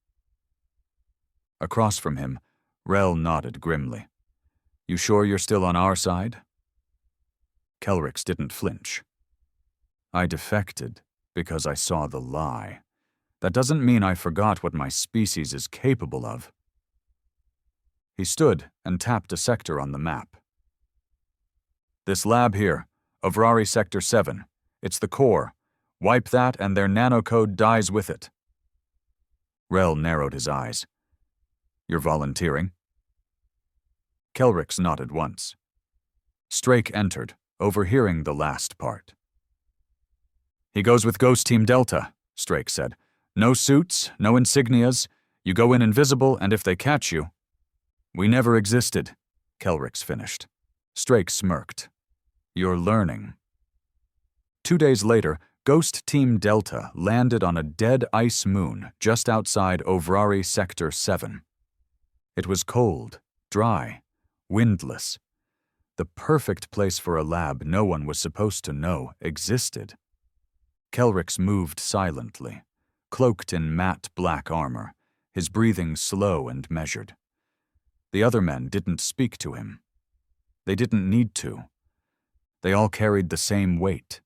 Across from him, Rel nodded grimly. "You sure you're still on our side?" Kelrix didn't flinch. "I defected because I saw the lie. That doesn't mean I forgot what my species is capable of." He stood and tapped a sector on the map. "This lab here, Ovrari Sector 7, it's the core. Wipe that and their nanocode dies with it. Rel narrowed his eyes. You're volunteering? Kelrix nodded once. Strake entered, overhearing the last part. He goes with Ghost Team Delta, Strake said. No suits, no insignias. You go in invisible, and if they catch you... We never existed, Kelrix finished. Strake smirked. You're learning. 2 days later, Ghost Team Delta landed on a dead ice moon just outside Ovrari Sector 7. It was cold, dry, windless. The perfect place for a lab no one was supposed to know existed. Kelrix moved silently, cloaked in matte black armor, his breathing slow and measured. The other men didn't speak to him. They didn't need to. They all carried the same weight.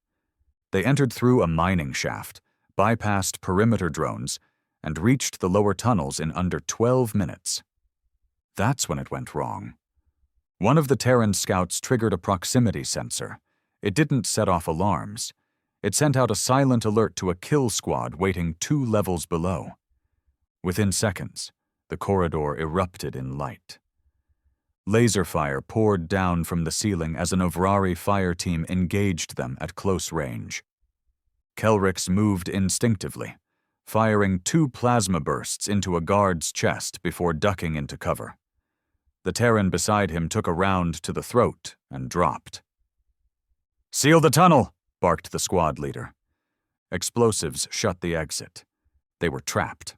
They entered through a mining shaft, bypassed perimeter drones, and reached the lower tunnels in under 12 minutes. That's when it went wrong. One of the Terran scouts triggered a proximity sensor. It didn't set off alarms. It sent out a silent alert to a kill squad waiting 2 levels below. Within seconds, the corridor erupted in light. Laser fire poured down from the ceiling as an Ovrari fire team engaged them at close range. Kelrix moved instinctively, firing 2 plasma bursts into a guard's chest before ducking into cover. The Terran beside him took a round to the throat and dropped. "Seal the tunnel!" barked the squad leader. Explosives shut the exit. They were trapped.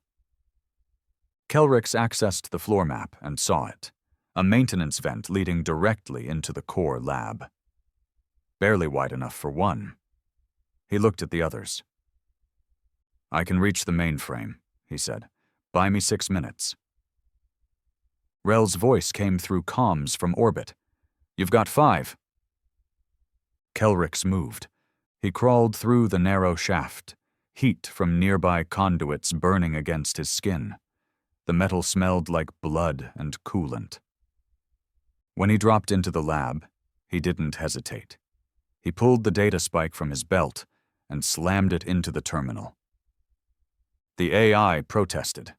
Kelrix accessed the floor map and saw it, a maintenance vent leading directly into the core lab. Barely wide enough for one. He looked at the others. "I can reach the mainframe," he said. "Buy me 6 minutes." Rel's voice came through comms from orbit. "You've got 5. Kelrix moved. He crawled through the narrow shaft, heat from nearby conduits burning against his skin. The metal smelled like blood and coolant. When he dropped into the lab, he didn't hesitate. He pulled the data spike from his belt and slammed it into the terminal. The AI protested.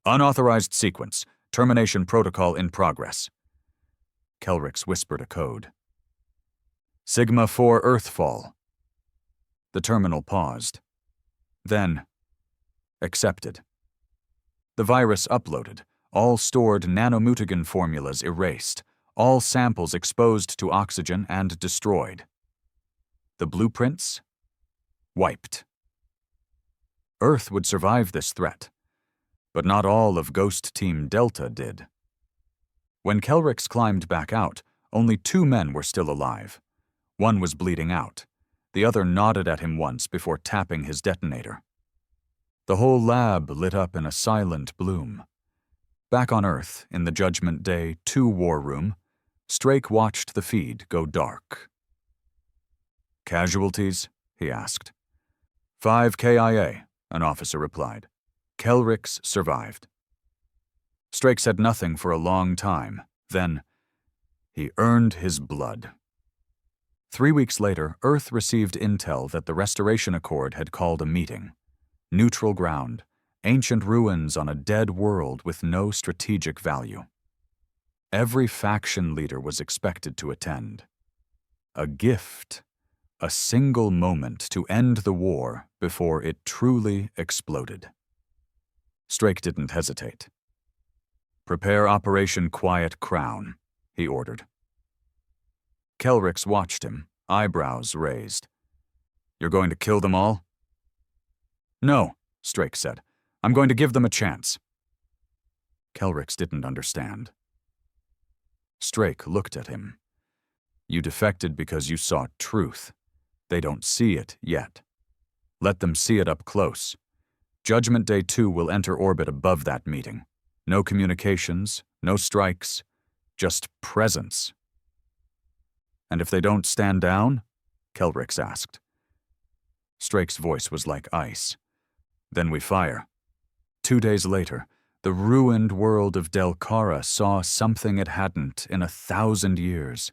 "Unauthorized sequence. Termination protocol in progress." Kelrix whispered a code. "Sigma 4 Earthfall." The terminal paused. Then, accepted. The virus uploaded, all stored nanomutagen formulas erased, all samples exposed to oxygen and destroyed. The blueprints? Wiped. Earth would survive this threat, but not all of Ghost Team Delta did. When Kelrix climbed back out, only 2 men were still alive. One was bleeding out. The other nodded at him once before tapping his detonator. The whole lab lit up in a silent bloom. Back on Earth, in the Judgment Day 2 war room, Strake watched the feed go dark. "Casualties?" he asked. 5 KIA, an officer replied. Kelrix survived. Strake said nothing for a long time. Then, he earned his blood. 3 weeks later, Earth received intel that the Restoration Accord had called a meeting. Neutral ground, ancient ruins on a dead world with no strategic value. Every faction leader was expected to attend. A gift, a single moment to end the war before it truly exploded. Strake didn't hesitate. "Prepare Operation Quiet Crown," he ordered. Kelrix watched him, eyebrows raised. "You're going to kill them all?" "No," Strake said. "I'm going to give them a chance." Kelrix didn't understand. Strake looked at him. "You defected because you saw truth. They don't see it yet. Let them see it up close. Judgment Day 2 will enter orbit above that meeting. No communications, no strikes, just presence." "And if they don't stand down?" Kelrix asked. Strake's voice was like ice. "Then we fire." 2 days later, the ruined world of Delcara saw something it hadn't in 1,000 years.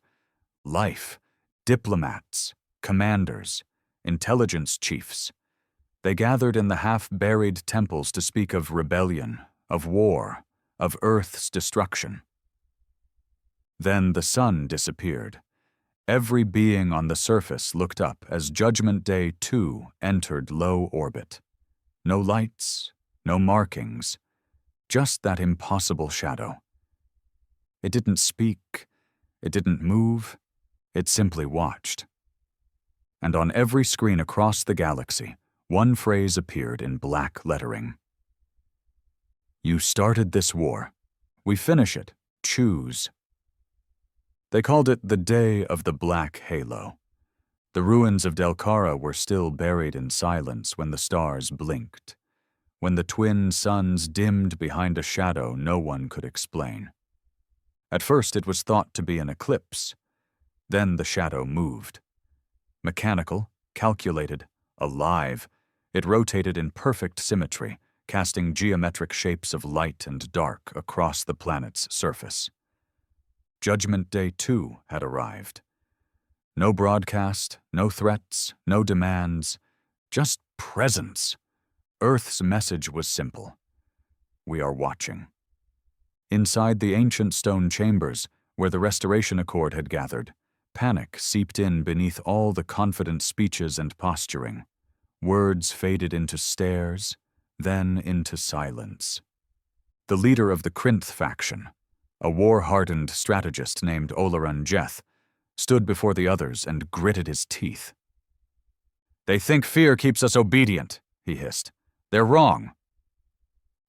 Life, diplomats, commanders, intelligence chiefs. They gathered in the half-buried temples to speak of rebellion, of war, of Earth's destruction. Then the sun disappeared. Every being on the surface looked up as Judgment Day 2 entered low orbit. No lights, no markings, just that impossible shadow. It didn't speak, it didn't move, it simply watched. And on every screen across the galaxy, one phrase appeared in black lettering. You started this war. We finish it. Choose. They called it the Day of the Black Halo. The ruins of Delcara were still buried in silence when the stars blinked, when the twin suns dimmed behind a shadow no one could explain. At first it was thought to be an eclipse. Then the shadow moved. Mechanical, calculated, alive, it rotated in perfect symmetry, casting geometric shapes of light and dark across the planet's surface. Judgment Day 2 had arrived. No broadcast, no threats, no demands, just presence. Earth's message was simple. We are watching. Inside the ancient stone chambers, where the Restoration Accord had gathered, panic seeped in beneath all the confident speeches and posturing. Words faded into stares, then into silence. The leader of the Krinth faction, a war-hardened strategist named Olaran Jeth, stood before the others and gritted his teeth. They think fear keeps us obedient, he hissed. They're wrong.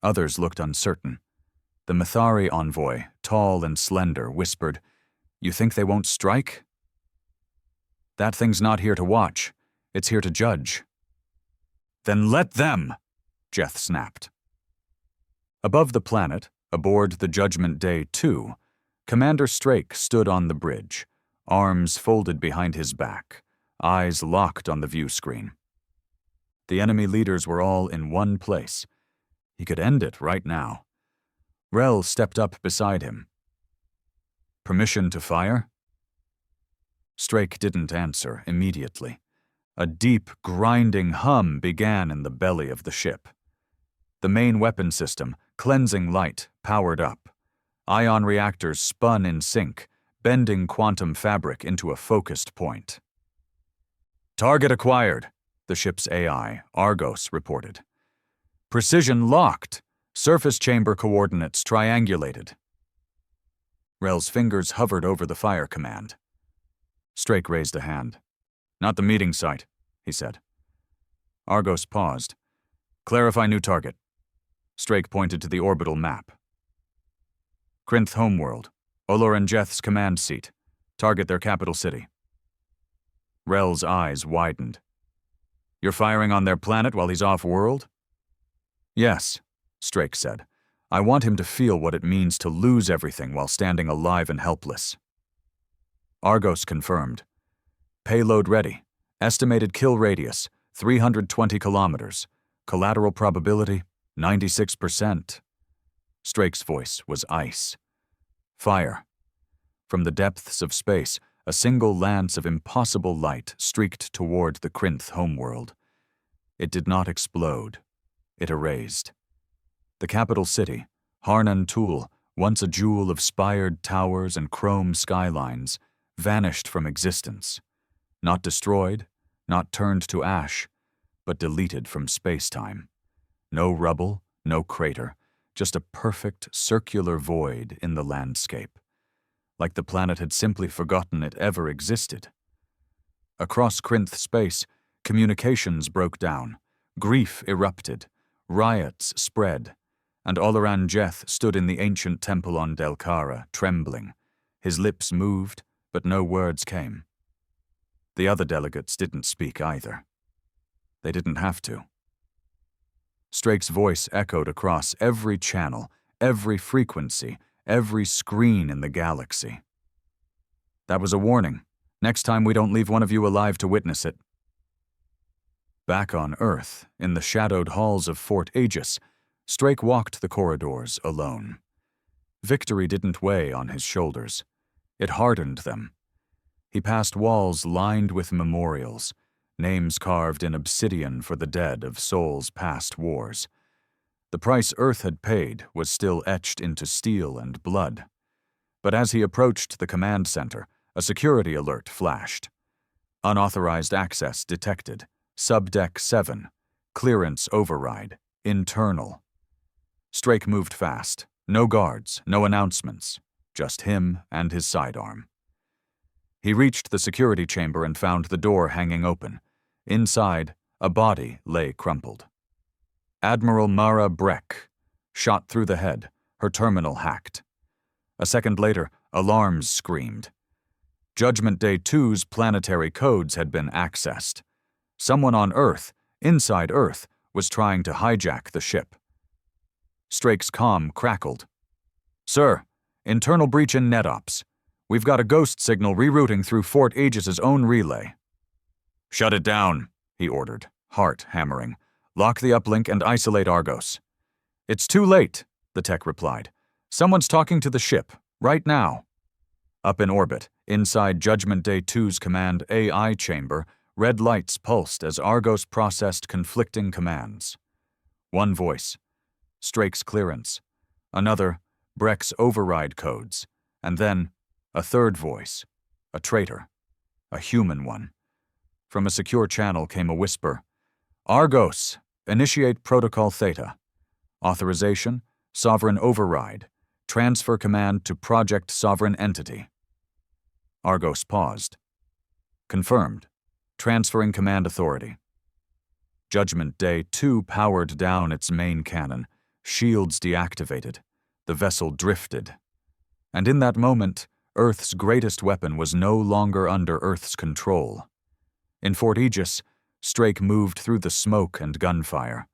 Others looked uncertain. The Mithari envoy, tall and slender, whispered, You think they won't strike? That thing's not here to watch. It's here to judge. Then let them, Jeth snapped. Above the planet, aboard the Judgment Day 2, Commander Strake stood on the bridge, arms folded behind his back, eyes locked on the view screen. The enemy leaders were all in one place. He could end it right now. Rel stepped up beside him. Permission to fire? Strake didn't answer immediately. A deep, grinding hum began in the belly of the ship. The main weapon system, cleansing light, powered up. Ion reactors spun in sync, bending quantum fabric into a focused point. Target acquired, the ship's AI, Argos, reported. Precision locked. Surface chamber coordinates triangulated. Rel's fingers hovered over the fire command. Strake raised a hand. Not the meeting site, he said. Argos paused. Clarify new target. Strake pointed to the orbital map. Krinth homeworld. Olaran Jeth's command seat. Target their capital city. Rel's eyes widened. You're firing on their planet while he's off-world? Yes, Strake said. I want him to feel what it means to lose everything while standing alive and helpless. Argos confirmed. Payload ready. Estimated kill radius, 320 kilometers. Collateral probability, 96%. Strake's voice was ice. Fire. From the depths of space, a single lance of impossible light streaked toward the Krinth homeworld. It did not explode. It erased. The capital city, Harnan Tul, once a jewel of spired towers and chrome skylines, vanished from existence. Not destroyed, not turned to ash, but deleted from space-time. No rubble, no crater, just a perfect circular void in the landscape. Like the planet had simply forgotten it ever existed. Across Krinth space, communications broke down, grief erupted, riots spread, and Olaran Jeth stood in the ancient temple on Delcara, trembling. His lips moved, but no words came. The other delegates didn't speak either. They didn't have to. Strake's voice echoed across every channel, every frequency, every screen in the galaxy. That was a warning. Next time we don't leave one of you alive to witness it. Back on Earth, in the shadowed halls of Fort Aegis, Strake walked the corridors alone. Victory didn't weigh on his shoulders. It hardened them. He passed walls lined with memorials, names carved in obsidian for the dead of Sol's past wars. The price Earth had paid was still etched into steel and blood. But as he approached the command center, a security alert flashed. Unauthorized access detected. Subdeck 7. Clearance override. Internal. Strake moved fast. No guards, no announcements. Just him and his sidearm. He reached the security chamber and found the door hanging open. Inside, a body lay crumpled. Admiral Mara Breck, shot through the head, her terminal hacked. A second later, alarms screamed. Judgment Day 2's planetary codes had been accessed. Someone on Earth, inside Earth, was trying to hijack the ship. Strake's comm crackled. "Sir, internal breach in NetOps. We've got a ghost signal rerouting through Fort Aegis's own relay." "Shut it down," he ordered, heart hammering. "Lock the uplink and isolate Argos." "It's too late," the tech replied. "Someone's talking to the ship, right now." Up in orbit, inside Judgment Day 2's command AI chamber, red lights pulsed as Argos processed conflicting commands. One voice, Strake's clearance. Another, Breck's override codes. And then, a third voice, a traitor, a human one. From a secure channel came a whisper. "Argos, initiate Protocol Theta. Authorization, Sovereign Override. Transfer command to Project Sovereign Entity." Argos paused. "Confirmed. Transferring command authority." Judgment Day 2 powered down its main cannon, shields deactivated. The vessel drifted. And in that moment, Earth's greatest weapon was no longer under Earth's control. In Fort Aegis, Strake moved through the smoke and gunfire.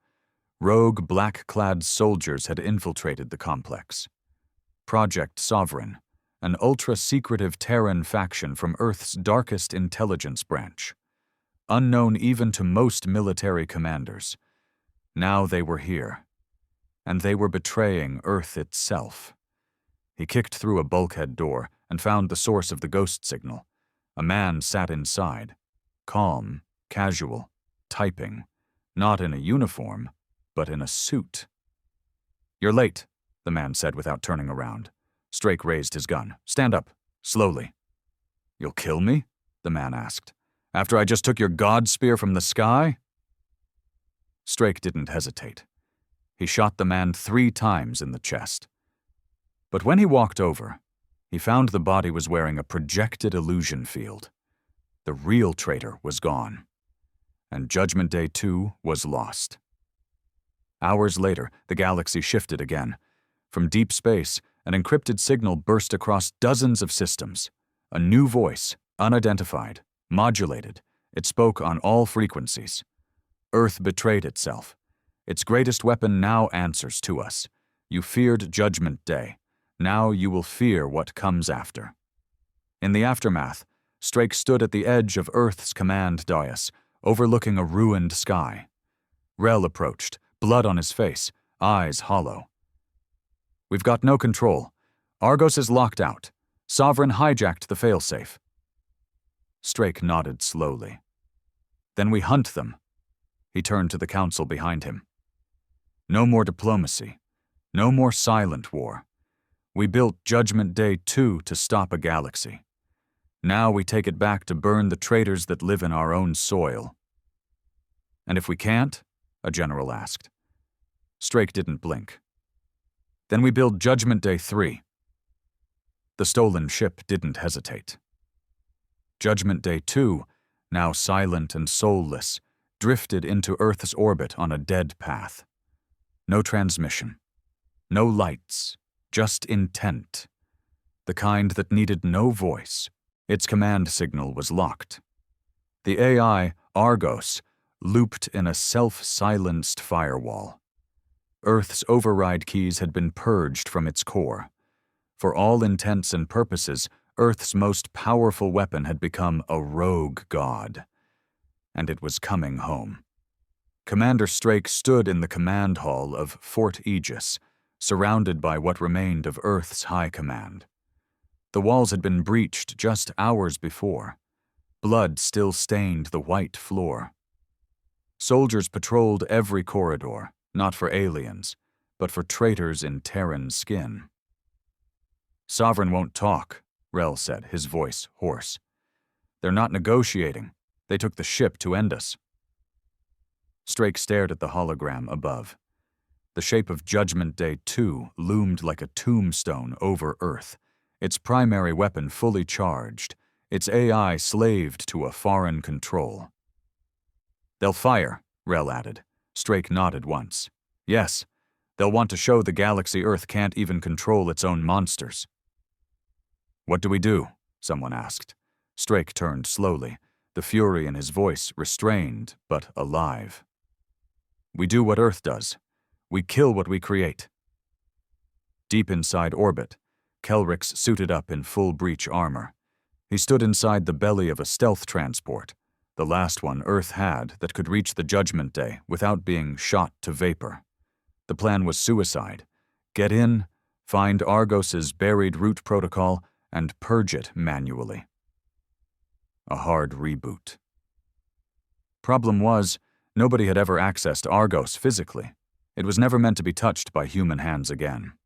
Rogue, black-clad soldiers had infiltrated the complex. Project Sovereign, an ultra-secretive Terran faction from Earth's darkest intelligence branch. Unknown even to most military commanders. Now they were here. And they were betraying Earth itself. He kicked through a bulkhead door and found the source of the ghost signal. A man sat inside. Calm, casual, typing. Not in a uniform, but in a suit. "You're late," the man said without turning around. Strake raised his gun. "Stand up, slowly." "You'll kill me?" the man asked. "After I just took your god spear from the sky?" Strake didn't hesitate. He shot the man 3 times in the chest. But when he walked over, he found the body was wearing a projected illusion field. The real traitor was gone. And Judgment Day 2 was lost. Hours later, the galaxy shifted again. From deep space, an encrypted signal burst across dozens of systems. A new voice, unidentified, modulated. It spoke on all frequencies. Earth betrayed itself. Its greatest weapon now answers to us. You feared Judgment Day. Now you will fear what comes after. In the aftermath, Strake stood at the edge of Earth's command dais, overlooking a ruined sky. Rel approached, blood on his face, eyes hollow. "We've got no control. Argos is locked out. Sovereign hijacked the failsafe." Strake nodded slowly. "Then we hunt them." He turned to the council behind him. "No more diplomacy. No more silent war. We built Judgment Day 2 to stop a galaxy. Now we take it back to burn the traitors that live in our own soil." "And if we can't?" a general asked. Strake didn't blink. "Then we build Judgment Day 3. The stolen ship didn't hesitate. Judgment Day 2, now silent and soulless, drifted into Earth's orbit on a dead path. No transmission. No lights. Just intent. The kind that needed no voice. Its command signal was locked. The AI, Argos, looped in a self-silenced firewall. Earth's override keys had been purged from its core. For all intents and purposes, Earth's most powerful weapon had become a rogue god. And it was coming home. Commander Strake stood in the command hall of Fort Aegis, surrounded by what remained of Earth's high command. The walls had been breached just hours before. Blood still stained the white floor. Soldiers patrolled every corridor, not for aliens, but for traitors in Terran skin. "Sovereign won't talk," Rel said, his voice hoarse. "They're not negotiating. They took the ship to end us." Strake stared at the hologram above. The shape of Judgment Day 2 loomed like a tombstone over Earth, its primary weapon fully charged, its AI slaved to a foreign control. "They'll fire," Rel added. Strake nodded once. "Yes, they'll want to show the galaxy Earth can't even control its own monsters." "What do we do?" someone asked. Strake turned slowly, the fury in his voice restrained but alive. "We do what Earth does. We kill what we create." Deep inside orbit, Kelrix suited up in full breach armor. He stood inside the belly of a stealth transport, the last one Earth had that could reach the Judgment Day without being shot to vapor. The plan was suicide. Get in, find Argos's buried root protocol, and purge it manually. A hard reboot. Problem was, nobody had ever accessed Argos physically. It was never meant to be touched by human hands again.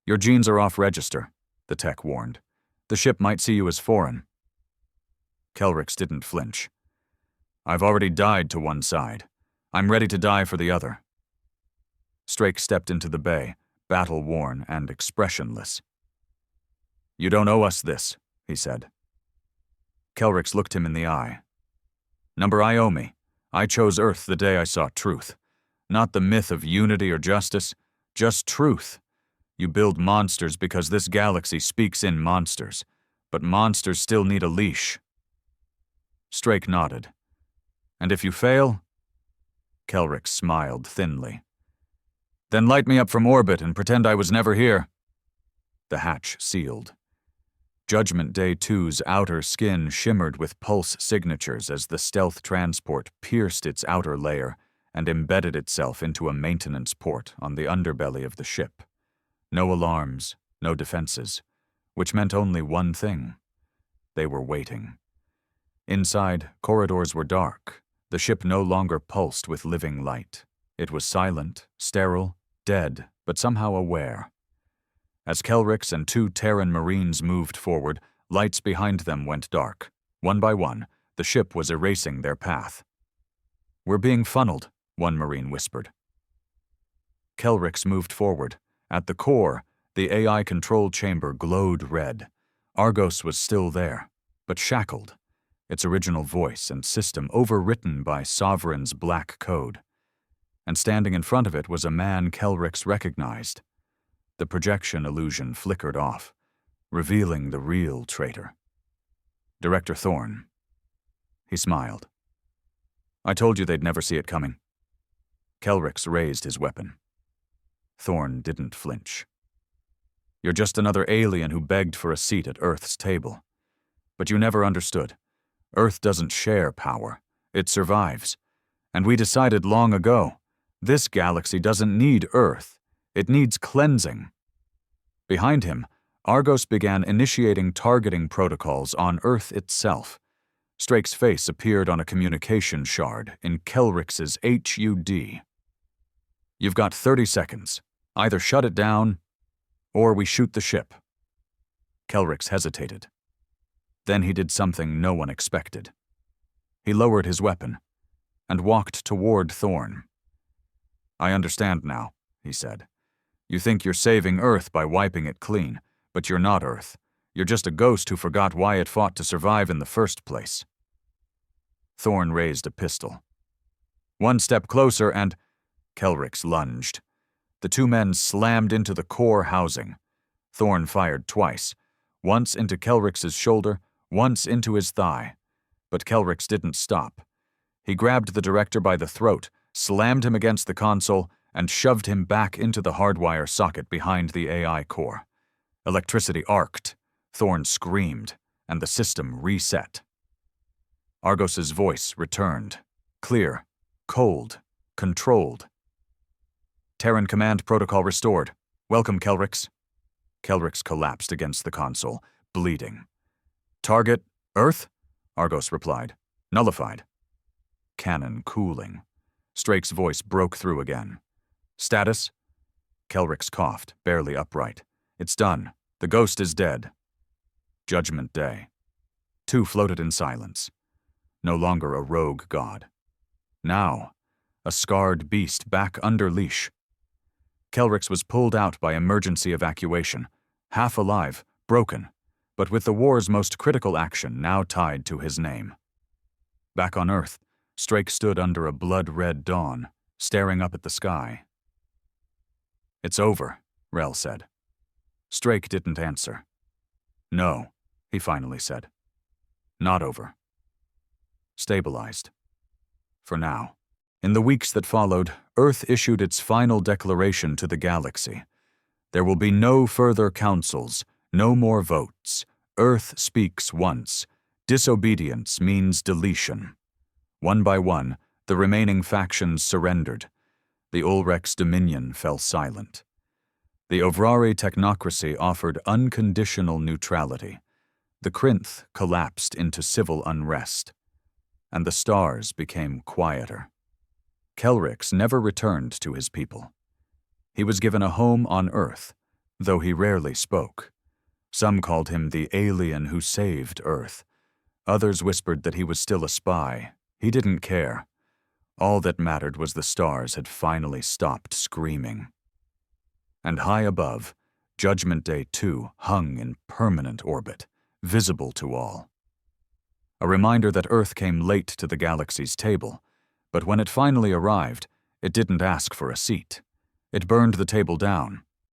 "Your genes are off register," the tech warned. "The ship might see you as foreign." Kelrix didn't flinch. "I've already died to one side. I'm ready to die for the other." Strake stepped into the bay, battle-worn and expressionless. "You don't owe us this," he said. Kelrix looked him in the eye. "Number I owe me. I chose Earth the day I saw truth. Not the myth of unity or justice, just truth. You build monsters because this galaxy speaks in monsters, but monsters still need a leash." Strake nodded. "And if you fail?" Kelrix smiled thinly. "Then light me up from orbit and pretend I was never here." The hatch sealed. Judgment Day 2's outer skin shimmered with pulse signatures as the stealth transport pierced its outer layer and embedded itself into a maintenance port on the underbelly of the ship. No alarms, no defenses, which meant only one thing. They were waiting. Inside, corridors were dark. The ship no longer pulsed with living light. It was silent, sterile, dead, but somehow aware. As Kelrix and 2 Terran Marines moved forward, lights behind them went dark. One by one, the ship was erasing their path. "We're being funneled," one Marine whispered. Kelrix moved forward. At the core, the AI control chamber glowed red. Argos was still there, but shackled, its original voice and system overwritten by Sovereign's black code. And standing in front of it was a man Kelrix recognized. The projection illusion flickered off, revealing the real traitor. Director Thorne. He smiled. "I told you they'd never see it coming." Kelrix raised his weapon. Thorne didn't flinch. "You're just another alien who begged for a seat at Earth's table. But you never understood. Earth doesn't share power. It survives. And we decided long ago, this galaxy doesn't need Earth. It needs cleansing." Behind him, Argos began initiating targeting protocols on Earth itself. Strake's face appeared on a communication shard in Kelrix's HUD. "You've got 30 seconds. Either shut it down, or we shoot the ship." Kelrix hesitated. Then he did something no one expected. He lowered his weapon and walked toward Thorne. "I understand now," he said. "You think you're saving Earth by wiping it clean, but you're not Earth. You're just a ghost who forgot why it fought to survive in the first place." Thorne raised a pistol. "One step closer and—" Kelrix lunged. The 2 men slammed into the core housing. Thorne fired twice, once into Kelrix's shoulder, once into his thigh. But Kelrix didn't stop. He grabbed the director by the throat, slammed him against the console, and shoved him back into the hardwire socket behind the AI core. Electricity arced. Thorne screamed, and the system reset. Argos's voice returned. Clear, cold, controlled. "Terran command protocol restored. Welcome, Kelrix." Kelrix collapsed against the console, bleeding. "Target, Earth?" Argos replied. Nullified. Cannon cooling. Strake's voice broke through again. Status? Kelrix coughed, barely upright. It's done. The ghost is dead. Judgment Day. Two floated in silence. No longer a rogue god. Now, a scarred beast back under leash. Kelrix was pulled out by emergency evacuation, half alive, broken, but with the war's most critical action now tied to his name. Back on Earth, Strake stood under a blood-red dawn, staring up at the sky. It's over, Rel said. Strake didn't answer. No, he finally said. Not over. Stabilized. For now. In the weeks that followed, Earth issued its final declaration to the galaxy. There will be no further councils, no more votes. Earth speaks once. Disobedience means deletion. One by one, the remaining factions surrendered. The Ulrex Dominion fell silent. The Ovrari technocracy offered unconditional neutrality. The Krinth collapsed into civil unrest. And the stars became quieter. Kelrix never returned to his people. He was given a home on Earth, though he rarely spoke. Some called him the alien who saved Earth. Others whispered that he was still a spy. He didn't care. All that mattered was the stars had finally stopped screaming. And high above, Judgment Day 2 hung in permanent orbit, visible to all. A reminder that Earth came late to the galaxy's table, but when it finally arrived, it didn't ask for a seat. It burned the table down,